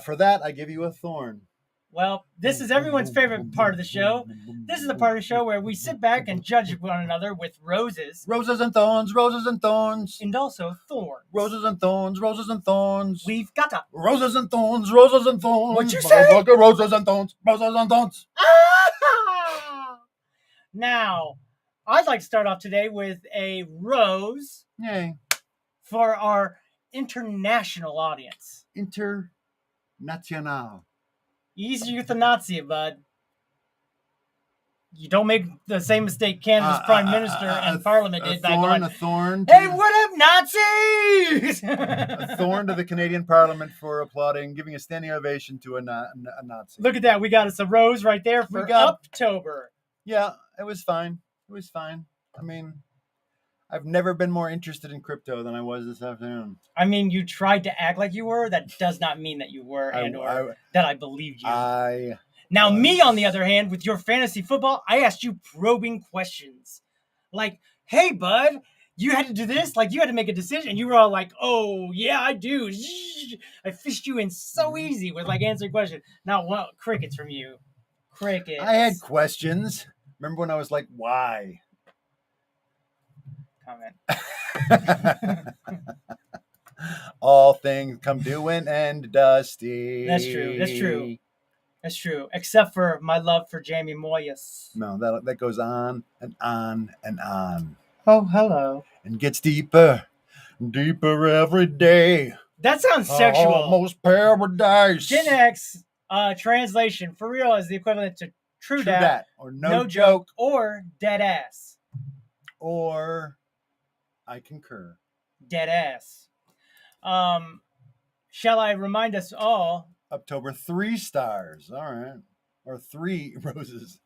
Speaker 9: For that, I give you a thorn.
Speaker 8: Well, this is everyone's favorite part of the show. This is the part of the show where we sit back and judge one another with roses.
Speaker 9: Roses and thorns, roses and thorns.
Speaker 8: And also thorns.
Speaker 9: Roses and thorns, roses and thorns.
Speaker 8: We've got to.
Speaker 9: Roses and thorns, roses and thorns.
Speaker 8: What'd you say?
Speaker 9: Roses and thorns, roses and thorns.
Speaker 8: Now, I'd like to start off today with a rose.
Speaker 9: Yay.
Speaker 8: For our international audience.
Speaker 9: International.
Speaker 8: Easy euthanasia, bud. You don't make the same mistake Canada's Prime Minister and Parliament did by going,
Speaker 9: A thorn.
Speaker 8: Hey, what up, Nazis?
Speaker 9: A thorn to the Canadian Parliament for applauding, giving a standing ovation to a Nazi.
Speaker 8: Look at that. We got us a rose right there for October.
Speaker 9: Yeah, it was fine. It was fine. I mean, I've never been more interested in crypto than I was this afternoon.
Speaker 8: I mean, you tried to act like you were. That does not mean that you were that I believed you. Now, me, on the other hand, with your fantasy football, I asked you probing questions. Like, hey, bud, you had to do this? Like, you had to make a decision. And you were all like, oh, yeah, I do. I fished you in so easy with, like, answering questions. Now, well, crickets from you. Crickets.
Speaker 9: I had questions. Remember when I was like, why?
Speaker 8: Comment.
Speaker 9: All things come to an end, Dusty.
Speaker 8: That's true. That's true. That's true. Except for my love for Jamie Moyes.
Speaker 9: No, that goes on and on and on.
Speaker 8: Oh, hello.
Speaker 9: And gets deeper, deeper every day.
Speaker 8: That sounds sexual.
Speaker 9: Almost paradise.
Speaker 8: Gen X translation for real is the equivalent to true dat,
Speaker 9: or no joke,
Speaker 8: or dead ass.
Speaker 9: Or I concur.
Speaker 8: Dead ass. Shall I remind us all?
Speaker 9: October 3 stars. All right. Or 3 roses.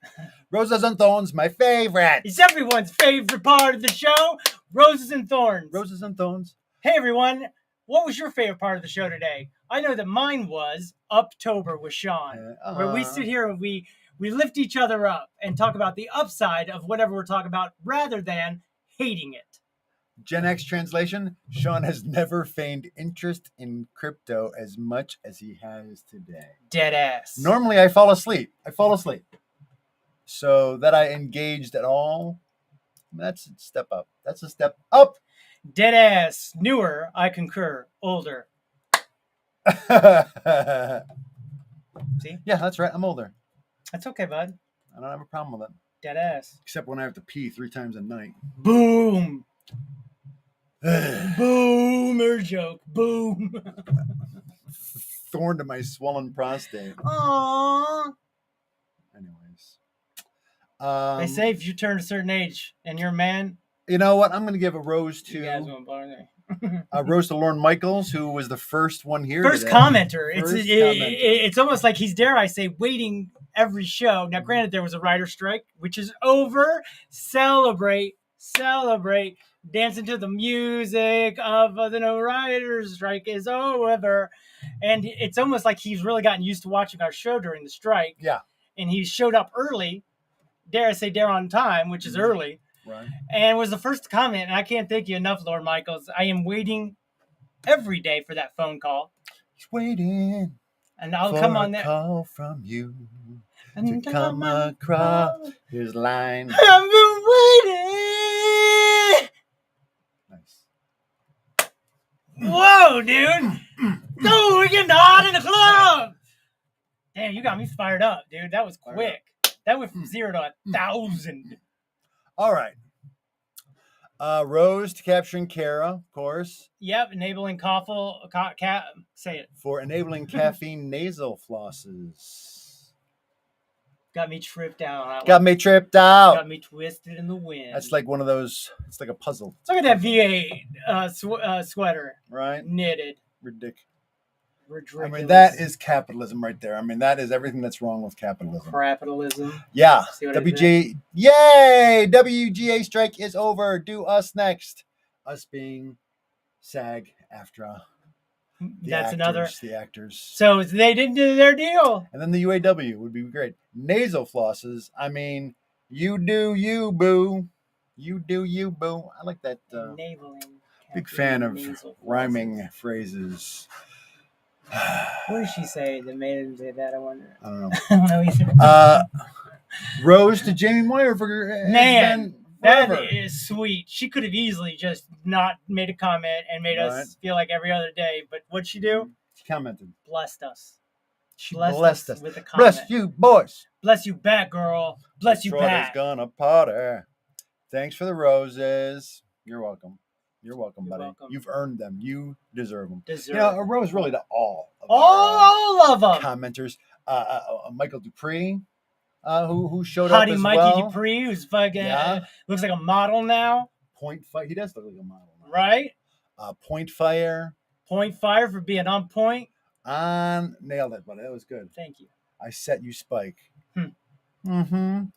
Speaker 9: Roses and thorns, my favorite.
Speaker 8: It's everyone's favorite part of the show. Roses and thorns.
Speaker 9: Roses and thorns.
Speaker 8: Hey, everyone. What was your favorite part of the show today? I know that mine was Uptober with Sean, where we sit here and we lift each other up and talk about the upside of whatever we're talking about rather than hating it.
Speaker 9: Gen X translation, Sean has never feigned interest in crypto as much as he has today.
Speaker 8: Dead ass.
Speaker 9: Normally I fall asleep. So that I engaged at all, that's a step up. That's a step up.
Speaker 8: Dead ass. Newer, I concur. Older. See?
Speaker 9: Yeah, that's right. I'm older.
Speaker 8: That's okay, bud.
Speaker 9: I don't have a problem with it.
Speaker 8: Dead ass.
Speaker 9: Except when I have to pee 3 times a night.
Speaker 8: Boom. Boomer joke. Boom.
Speaker 9: Thorn to my swollen prostate.
Speaker 8: Aww.
Speaker 9: Anyways.
Speaker 8: They say if you turn a certain age and you're a man.
Speaker 9: You know what? I'm going to give a rose
Speaker 8: You guys
Speaker 9: to...
Speaker 8: won't bother me.
Speaker 9: A rose to Lorne Michaels, who was the first one here
Speaker 8: First
Speaker 9: today.
Speaker 8: commenter.
Speaker 9: First
Speaker 8: commenter. It's almost like he's, dare I say, waiting every show. Now, granted, there was a writer strike, which is over. Celebrate. Dancing to the music of the no writer's strike is over. And it's almost like he's really gotten used to watching our show during the strike.
Speaker 9: Yeah.
Speaker 8: And he showed up early. Dare I say, dare on time, which is early.
Speaker 9: Right.
Speaker 8: And was the first to comment, and I can't thank you enough, Lord Michaels. I am waiting every day for that phone call.
Speaker 9: He's waiting.
Speaker 8: And I'll come on there.
Speaker 9: Call from you
Speaker 8: And
Speaker 9: to come across his line.
Speaker 8: I've been waiting.
Speaker 9: Nice.
Speaker 8: Whoa, dude! No, we're getting hot in the club! Damn, you got me fired up, dude. That was quick. That went from 0 to 1,000.
Speaker 9: All right. Rose to capturing Kara, of course.
Speaker 8: Yep, enabling say it.
Speaker 9: For enabling caffeine nasal flosses.
Speaker 8: Got me tripped out.
Speaker 9: Got me tripped out.
Speaker 8: Got me twisted in the wind.
Speaker 9: That's like one of those, it's like a puzzle.
Speaker 8: Look at that VA sweater.
Speaker 9: Right?
Speaker 8: Knitted.
Speaker 9: Ridiculous.
Speaker 8: Ridiculous.
Speaker 9: I mean, that is capitalism right there. I mean, that is everything that's wrong with capitalism.
Speaker 8: Capitalism.
Speaker 9: Yeah.
Speaker 8: See what
Speaker 9: Yay! WGA strike is over. Do us next. Us being SAG-AFTRA. The actors.
Speaker 8: So they didn't do their deal.
Speaker 9: And then the UAW would be great. Nasal flosses. I mean, you do you, boo. You do you, boo. I like that. Big fan of rhyming phrases.
Speaker 8: What did she say that made him say that? I wonder.
Speaker 9: I don't know.
Speaker 8: I don't know either.
Speaker 9: Rose to Jamie Moyer for
Speaker 8: man. That is sweet. She could have easily just not made a comment and made us feel like every other day. But what'd she do?
Speaker 9: She commented.
Speaker 8: Blessed us.
Speaker 9: She blessed us
Speaker 8: with a comment.
Speaker 9: Bless you, boys.
Speaker 8: Bless you back, girl. Bless you back.
Speaker 9: Gonna party. Thanks for the roses. You're welcome. You're welcome, buddy.
Speaker 8: Welcome.
Speaker 9: You've earned them. You deserve them.
Speaker 8: A
Speaker 9: rose really to all
Speaker 8: of them.
Speaker 9: Commenters. Michael Dupree. Who showed up as
Speaker 8: Mikey
Speaker 9: well.
Speaker 8: Dupree, who's fucking looks like a model now.
Speaker 9: Point fire. He does look like a model now.
Speaker 8: Right?
Speaker 9: Point fire.
Speaker 8: Point fire for being on point.
Speaker 9: Nailed it, buddy. That was good.
Speaker 8: Thank you.
Speaker 9: I set you, Spike.
Speaker 8: Depending.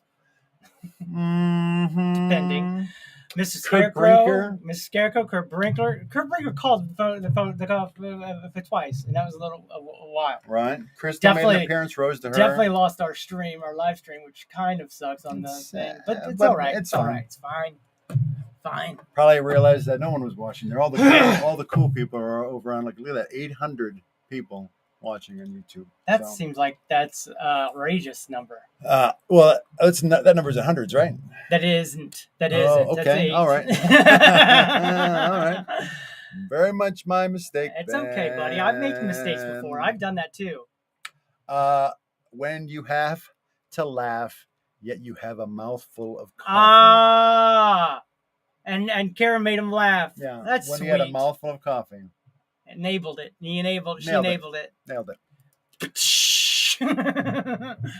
Speaker 8: Mrs. Scarecrow, Mrs. Scarecrow, Kurt Brinkler. Kurt Brinkler called the phone twice, and that was a while.
Speaker 9: Right. Crystal made an appearance. Rose to her.
Speaker 8: Definitely lost our live stream, which kind of sucks on the thing. But it's all right. It's all right. It's fine. Fine.
Speaker 9: Probably realized that no one was watching there. All the cool people are over on, like, look at that, 800 people watching on YouTube.
Speaker 8: That seems like that's outrageous number.
Speaker 9: Well, that number's in hundreds, right?
Speaker 8: That isn't.
Speaker 9: Okay.
Speaker 8: That's
Speaker 9: all right. All right. Very much my mistake.
Speaker 8: It's okay, buddy. I've made mistakes before. I've done that too.
Speaker 9: When you have to laugh, yet you have a mouthful of coffee.
Speaker 8: And Karen made him laugh.
Speaker 9: Yeah.
Speaker 8: That's
Speaker 9: when
Speaker 8: sweet.
Speaker 9: he had a mouthful of coffee.
Speaker 8: Enabled it. She enabled it.
Speaker 9: Nailed it.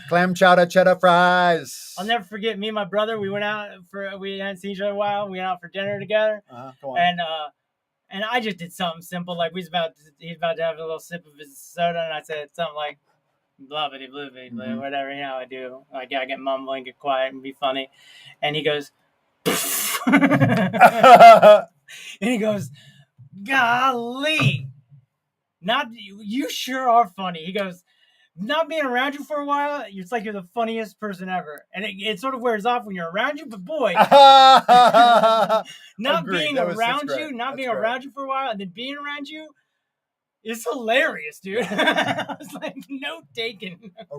Speaker 9: Clam chowder, cheddar fries.
Speaker 8: I'll never forget. Me and my brother. We hadn't seen each other in a while. We went out for dinner together.
Speaker 9: Go on.
Speaker 8: And I just did something simple. Like he's about to have a little sip of his soda, and I said something like, "Blubbity bloobity," whatever. You know how I do. Like I get mumbling, get quiet, and be funny. And he goes, and he goes, "Golly, not you sure are funny." He goes, "Not being around you for a while, it's like you're the funniest person ever." And it sort of wears off when you're around you, but boy, being around you for a while and then being around you is hilarious, dude. I was like, note taken.
Speaker 9: A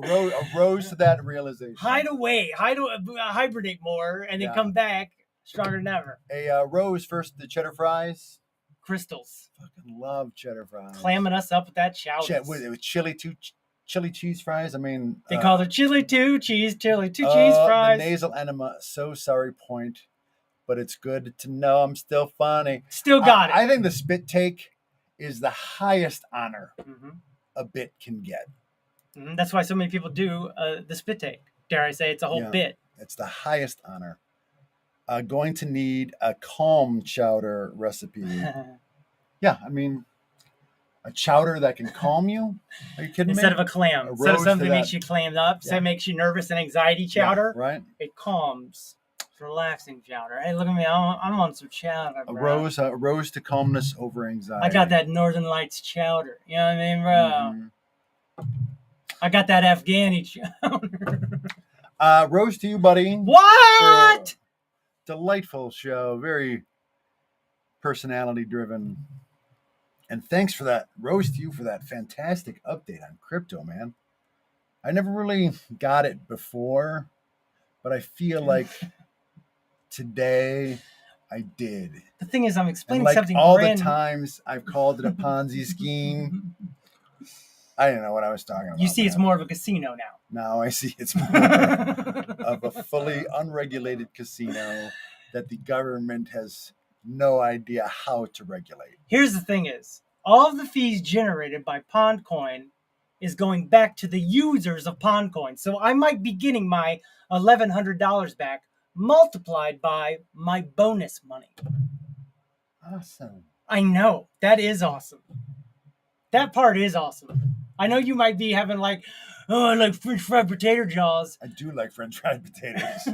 Speaker 9: rose to that realization.
Speaker 8: Hibernate more, and then come back stronger than ever.
Speaker 9: A rose first, the cheddar fries.
Speaker 8: Crystals.
Speaker 9: Fucking love cheddar fries.
Speaker 8: Clamming us up with that chowder.
Speaker 9: With chili cheese fries. I mean,
Speaker 8: they call it chili cheese fries.
Speaker 9: The nasal enema. So sorry, point, but it's good to know I'm still funny.
Speaker 8: Still got it.
Speaker 9: I think the spit take is the highest honor a bit can get.
Speaker 8: That's why so many people do the spit take. Dare I say, it's a whole bit.
Speaker 9: It's the highest honor. Going to need a calm chowder recipe. Yeah, I mean, a chowder that can calm you? Are you kidding me?
Speaker 8: Instead of a clam. Instead of something that makes you clammed up, so it makes you nervous and anxiety chowder.
Speaker 9: Yeah, right.
Speaker 8: It calms. It's relaxing chowder. Hey, look at me. I'm on some chowder, bro.
Speaker 9: A rose to calmness over anxiety.
Speaker 8: I got that Northern Lights chowder. You know what I mean, bro? I got that Afghani chowder.
Speaker 9: Rose to you, buddy.
Speaker 8: What?
Speaker 9: Delightful show. Very personality driven. And thanks for that. Rose to you for that fantastic update on crypto, man. I never really got it before, but I feel like today I did.
Speaker 8: The thing is, I'm
Speaker 9: And
Speaker 8: explaining
Speaker 9: like
Speaker 8: something
Speaker 9: all
Speaker 8: brand
Speaker 9: the times I've called it a Ponzi scheme, I didn't know what I was talking about.
Speaker 8: You see, it's more of a casino now.
Speaker 9: Now I see it's more of a fully unregulated casino that the government has no idea how to regulate.
Speaker 8: Here's the thing is, all of the fees generated by PondCoin is going back to the users of PondCoin. So I might be getting my $1,100 back multiplied by my bonus money.
Speaker 9: Awesome.
Speaker 8: I know. That is awesome. That part is awesome. I know you might be having like, oh, I like French fried potato jaws.
Speaker 9: I do like French fried potatoes.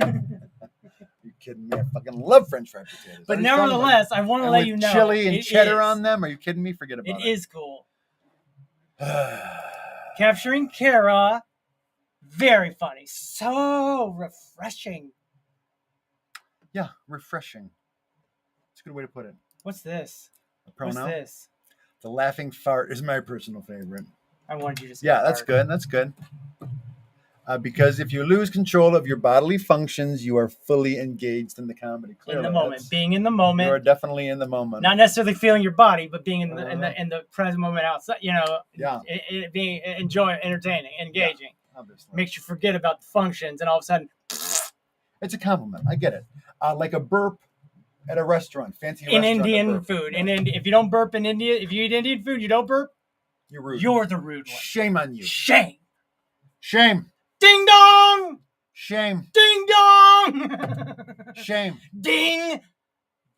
Speaker 9: You kidding me? I fucking love French fried potatoes.
Speaker 8: But nevertheless, I want to let you know.
Speaker 9: Chili and cheddar on them? Are you kidding me? Forget about it.
Speaker 8: It is cool. Capturing Kara. Very funny. So refreshing.
Speaker 9: Yeah, refreshing. It's a good way to put it.
Speaker 8: What's this?
Speaker 9: A pronoun?
Speaker 8: What's this?
Speaker 9: The laughing fart is my personal favorite.
Speaker 8: I wanted you to say
Speaker 9: Yeah, that's good. That's good. Because if you lose control of your bodily functions, you are fully engaged in the comedy. Clearly,
Speaker 8: in the moment, being in the moment.
Speaker 9: You are definitely in the moment.
Speaker 8: Not necessarily feeling your body, but being in the present moment outside. You know,
Speaker 9: yeah,
Speaker 8: being enjoying, entertaining, engaging.
Speaker 9: Yeah, obviously,
Speaker 8: makes you forget about the functions, and all of a sudden,
Speaker 9: it's a compliment. I get it. Like a burp at a restaurant, fancy
Speaker 8: in
Speaker 9: restaurant.
Speaker 8: Indian food, and if you don't burp in India, if you eat Indian food, you don't burp.
Speaker 9: You're rude.
Speaker 8: You're the rude one.
Speaker 9: Shame on you.
Speaker 8: Shame.
Speaker 9: Shame.
Speaker 8: Ding dong.
Speaker 9: Shame.
Speaker 8: Ding dong.
Speaker 9: Shame.
Speaker 8: Ding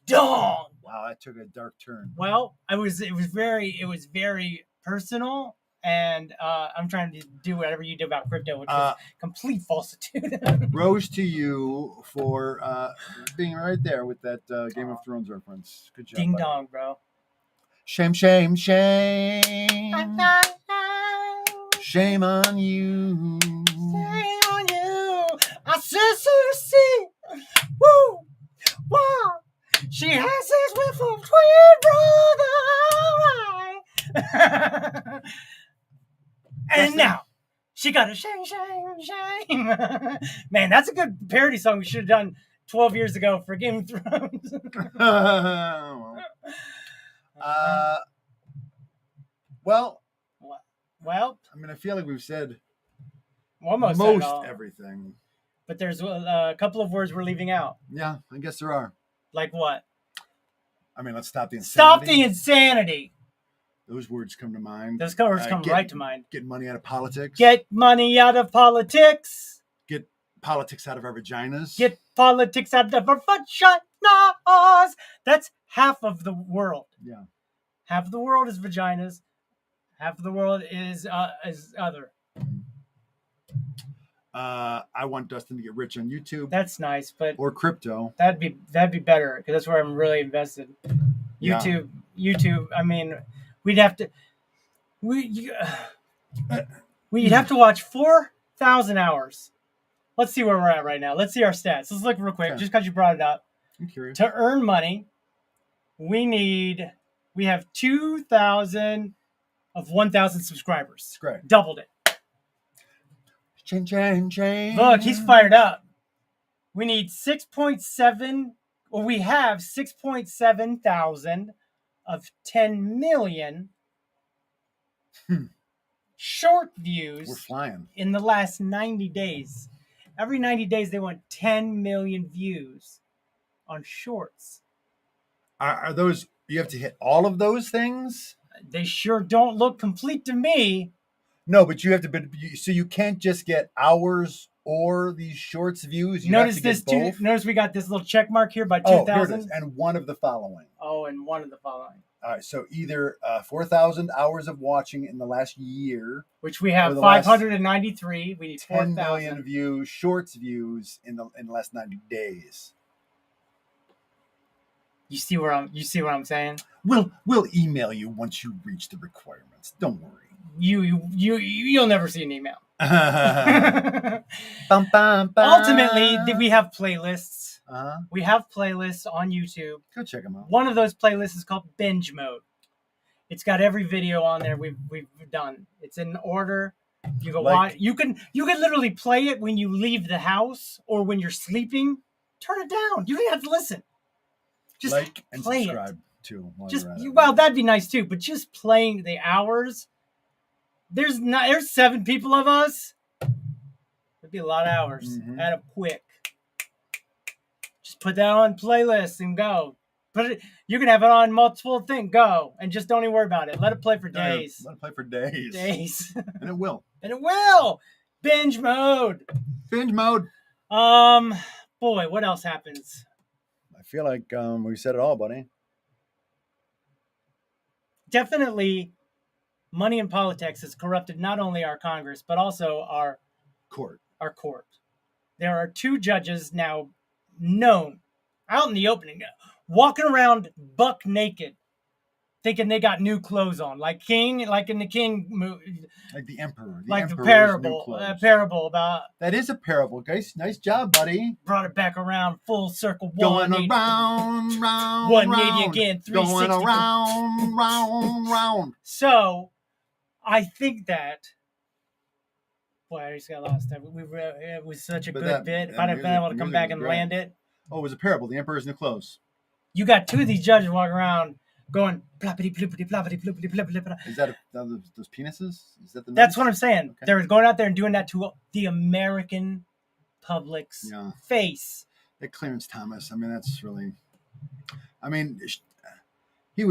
Speaker 8: dong.
Speaker 9: Wow, that took a dark turn.
Speaker 8: Well, it was very personal, and I'm trying to do whatever you do about crypto, which is complete falsitude.
Speaker 9: Rose to you for being right there with that Game of Thrones reference. Good job.
Speaker 8: Ding dong, bro.
Speaker 9: Shame, shame, shame. Shame on you.
Speaker 8: Shame on you. I see. Woo. Wow. She has sex with a twin brother. And now she got a shame. Man, that's a good parody song we should have done 12 years ago for Game of Thrones. Well,
Speaker 9: I mean, I feel like we've said
Speaker 8: almost
Speaker 9: most everything.
Speaker 8: But there's a couple of words we're leaving out.
Speaker 9: Yeah, I guess there are.
Speaker 8: Like what?
Speaker 9: I mean, let's stop the insanity.
Speaker 8: Stop the insanity.
Speaker 9: Those words come to mind.
Speaker 8: Those words come right to mind.
Speaker 9: Get money out of politics.
Speaker 8: Get money out of politics.
Speaker 9: Get politics out of our vaginas.
Speaker 8: Get politics out of our vaginas. That's half of the world.
Speaker 9: Yeah.
Speaker 8: Half of the world is vaginas. Half of the world is other.
Speaker 9: I want Dustin to get rich on YouTube.
Speaker 8: That's nice, but
Speaker 9: or crypto.
Speaker 8: That'd be better because that's where I'm really invested. YouTube. I mean, we'd have to we'd have to watch 4,000 hours. Let's see where we're at right now. Let's see our stats. Let's look real quick, just because you brought it up.
Speaker 9: I'm curious.
Speaker 8: To earn money, we have 2,000 of 1,000 subscribers.
Speaker 9: That's great.
Speaker 8: Doubled it.
Speaker 9: Change.
Speaker 8: Look, he's fired up. We need 6.7, or we have 6.7 thousand of 10 million short views.
Speaker 9: We're flying.
Speaker 8: In the last 90 days. Every 90 days, they want 10 million views on shorts.
Speaker 9: Are those, you have to hit all of those things?
Speaker 8: They sure don't look complete to me.
Speaker 9: No, but you have to, so you can't just get hours or these shorts views. You
Speaker 8: notice
Speaker 9: have to
Speaker 8: this
Speaker 9: get
Speaker 8: too.
Speaker 9: both.
Speaker 8: Notice we got this little check mark here by 2,000.
Speaker 9: Here it is. And one of the following.
Speaker 8: Oh, and one of the following.
Speaker 9: All right, so either 4,000 hours of watching in the last year,
Speaker 8: which we have 593. We need
Speaker 9: 10 million views, shorts views in the last 90 days.
Speaker 8: You see what I'm saying?
Speaker 9: We'll email you once you reach the requirements. Don't worry.
Speaker 8: You'll never see an email.
Speaker 9: Bum, bum, bum.
Speaker 8: Ultimately, we have playlists.
Speaker 9: Uh-huh.
Speaker 8: We have playlists on YouTube.
Speaker 9: Go check them out.
Speaker 8: One of those playlists is called Binge Mode. It's got every video on there we've done. It's in order. You go watch. You can literally play it when you leave the house or when you're sleeping. Turn it down. You don't have to listen. Just
Speaker 9: like and
Speaker 8: play
Speaker 9: subscribe too.
Speaker 8: Just well, that'd be nice too. But just playing the hours. There's 7 people of us. It'd be a lot of hours. Add up quick. Just put that on playlist and go. You can have it on multiple things. Go and just don't even worry about it. Let it play for days.
Speaker 9: Let it play for days.
Speaker 8: Days.
Speaker 9: And it will.
Speaker 8: And it will. Binge mode.
Speaker 9: Binge mode.
Speaker 8: Boy, what else happens?
Speaker 9: I feel like we said it all, buddy.
Speaker 8: Definitely, money in politics has corrupted not only our Congress but also our
Speaker 9: court.
Speaker 8: There are 2 judges now known out in the opening, walking around buck naked, thinking they got new clothes on, like in the King movie,
Speaker 9: like the Emperor,
Speaker 8: like the parable about.
Speaker 9: That is a parable, guys. Nice job, buddy.
Speaker 8: Brought it back around full circle.
Speaker 9: Going around,
Speaker 8: 180 again, 360.
Speaker 9: Going round.
Speaker 8: So, I think that. Boy, I just got lost. It was such a good bit. If I'd have been able to come back and land it.
Speaker 9: Oh, it was a parable. The Emperor's new clothes.
Speaker 8: You got 2 of these judges walking around going ploppity ploppity ploppity ploppity ploppity.
Speaker 9: Is that those penises? Is that the?
Speaker 8: That's what I'm saying. Okay. They're going out there and doing that to the American public's face.
Speaker 9: That Clarence Thomas. I mean, that's really. I mean, he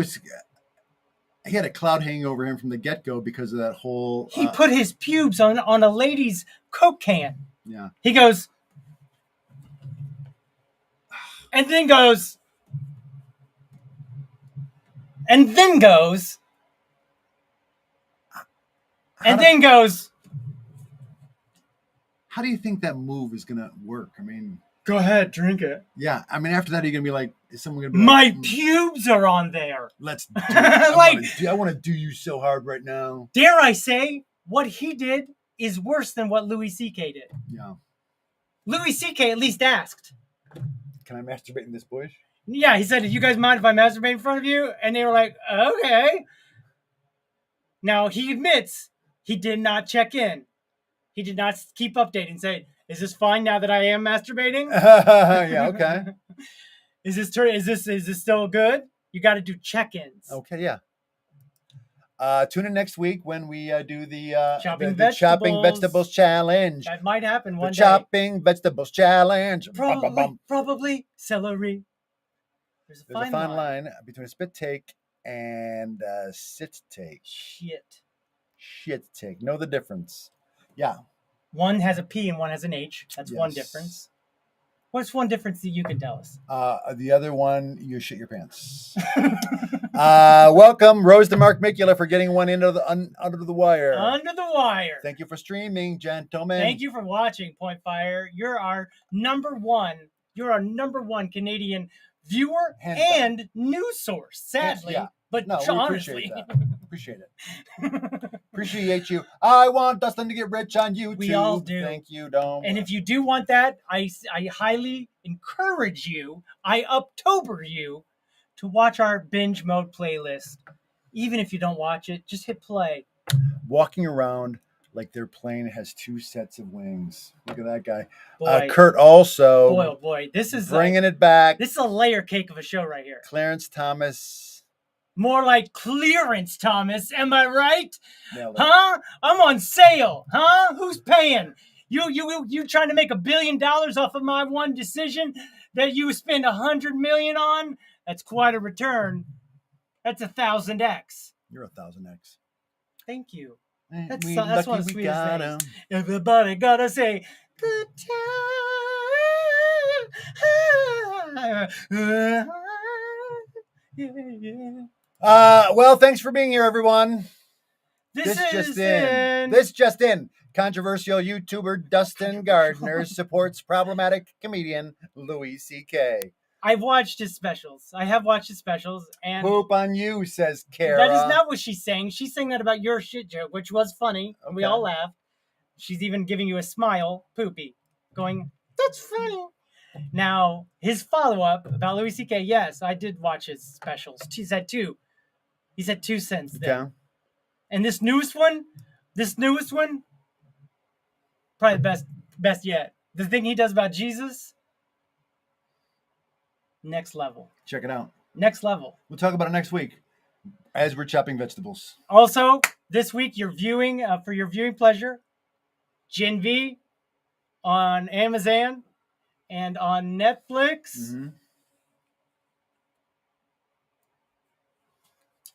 Speaker 9: had a cloud hanging over him from the get-go because of that whole.
Speaker 8: He put his pubes on a lady's Coke can.
Speaker 9: Yeah.
Speaker 8: He goes, and then goes, and then goes, and then goes.
Speaker 9: How do you think that move is gonna work? I mean,
Speaker 8: go ahead, drink it.
Speaker 9: Yeah, I mean, after that, you're gonna be like, is someone gonna be
Speaker 8: my
Speaker 9: like,
Speaker 8: pubes are on there?
Speaker 9: Let's do it. I want to do you so hard right now.
Speaker 8: Dare I say, what he did is worse than what Louis C.K. did.
Speaker 9: Yeah.
Speaker 8: Louis C.K. at least asked,
Speaker 9: "Can I masturbate in this bush?"
Speaker 8: Yeah, he said, "Do you guys mind if I masturbate in front of you?" And they were like, "Okay." Now he admits he did not check in. He did not keep updating. Say, "Is this fine now that I am masturbating?"
Speaker 9: Yeah, okay.
Speaker 8: Is this still good? You got to do check-ins.
Speaker 9: Okay, yeah. Tune in next week when we do the
Speaker 8: chopping
Speaker 9: vegetables challenge.
Speaker 8: That might happen one day.
Speaker 9: Chopping vegetables challenge.
Speaker 8: Probably celery. There's a fine
Speaker 9: line between a spit take and a sit take. Shit take. Know the difference. Yeah.
Speaker 8: One has a P and one has an H. That's one difference. What's one difference that you can tell us?
Speaker 9: The other one, you shit your pants. Welcome, Rose to Mark Micula, for getting one under the wire.
Speaker 8: Under the wire.
Speaker 9: Thank you for streaming, gentlemen.
Speaker 8: Thank you for watching, Point Fire. You're our number one Canadian viewer and news source, sadly.
Speaker 9: Yeah.
Speaker 8: But
Speaker 9: no,
Speaker 8: honestly.
Speaker 9: Appreciate it. Appreciate you. I want Dustin to get rich on YouTube.
Speaker 8: We all do.
Speaker 9: Thank you, Dome.
Speaker 8: And if you do want that, I highly encourage you, I October you, to watch our binge mode playlist. Even if you don't watch it, just hit play.
Speaker 9: Walking around like their plane has 2 sets of wings. Look at that guy.
Speaker 8: Boy,
Speaker 9: Kurt also.
Speaker 8: Boy, oh boy. This is
Speaker 9: bringing it back.
Speaker 8: This is a layer cake of a show right here.
Speaker 9: Clarence Thomas.
Speaker 8: More like clearance, Thomas. Am I right? Huh? I'm on sale. Huh? Who's paying? You trying to make $1 billion off of my one decision that you spend $100 million on? That's quite a return. That's 1,000x.
Speaker 9: You're 1,000x.
Speaker 8: Thank you.
Speaker 9: That's
Speaker 8: one of the sweetest things. Everybody gotta say good time. Yeah.
Speaker 9: Well, thanks for being here, everyone.
Speaker 8: This just
Speaker 9: in. Controversial YouTuber Dustin Gardner supports problematic comedian Louis C.K.
Speaker 8: I've watched his specials. I have watched his specials. And
Speaker 9: poop on you, says Kara.
Speaker 8: That is not what she's saying. She's saying that about your shit joke, which was funny. Okay. We all laughed. She's even giving you a smile, poopy, going, "That's funny." Now, his follow-up about Louis C.K., yes, I did watch his specials. He's had 2. He's had 2 cents there.
Speaker 9: Yeah.
Speaker 8: And this newest one, probably the best yet. The thing he does about Jesus, Next level.
Speaker 9: Check it out.
Speaker 8: Next level.
Speaker 9: We'll talk about it next week as we're chopping vegetables.
Speaker 8: Also, this week you're viewing for your viewing pleasure, Gen V on Amazon and on Netflix.
Speaker 9: Mm-hmm.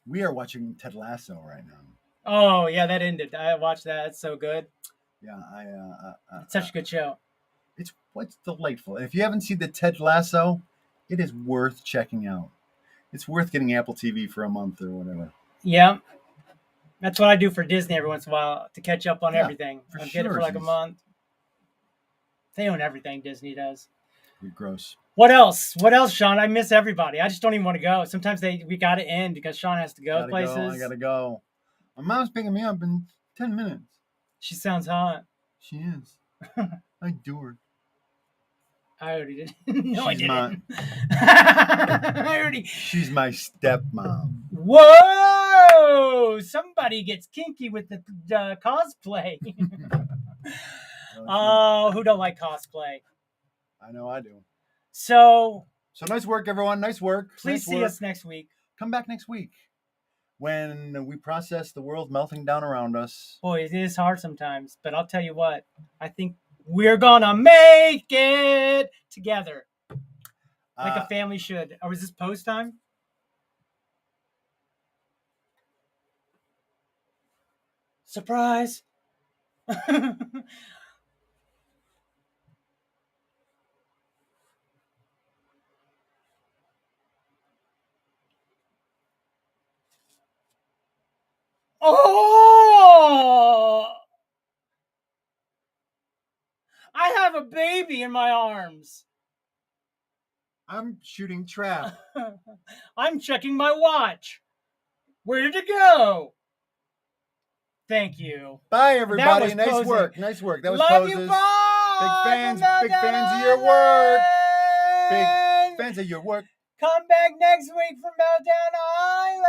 Speaker 9: We are watching Ted Lasso right now.
Speaker 8: Oh yeah, that ended. I watched that. It's so good.
Speaker 9: Yeah,
Speaker 8: It's such a good show.
Speaker 9: It's delightful. If you haven't seen the Ted Lasso, it is worth checking out. It's worth getting Apple TV for a month or whatever.
Speaker 8: Yeah. That's what I do for Disney every once in a while to catch up on everything.
Speaker 9: For
Speaker 8: I'll get it for like a
Speaker 9: sure.
Speaker 8: month. They own everything, Disney does.
Speaker 9: You're gross.
Speaker 8: What else? What else, Sean? I miss everybody. I just don't even want to go. Sometimes we got to end because Sean has to go places.
Speaker 9: I gotta go. My mom's picking me up in 10 minutes.
Speaker 8: She sounds hot.
Speaker 9: She is. I do her.
Speaker 8: I already did. No,
Speaker 9: She's
Speaker 8: I didn't. I already.
Speaker 9: She's my stepmom.
Speaker 8: Whoa! Somebody gets kinky with the cosplay. Oh, who don't like cosplay?
Speaker 9: I know I do.
Speaker 8: So
Speaker 9: nice work, everyone. Nice work.
Speaker 8: Please see us next week.
Speaker 9: Come back next week when we process the world melting down around us.
Speaker 8: Boy, it is hard sometimes, but I'll tell you what. I think we're gonna make it together, like a family should. Or is this post time? Surprise! Oh! I have a baby in my arms.
Speaker 9: I'm shooting trap.
Speaker 8: I'm checking my watch. Where did it go? Thank you.
Speaker 9: Bye, everybody. Nice
Speaker 8: posing.
Speaker 9: work. Nice work. That was
Speaker 8: Love
Speaker 9: poses.
Speaker 8: you, bye.
Speaker 9: Big fans of your work. Big fans of your work.
Speaker 8: Come back next week for Meltdown Island.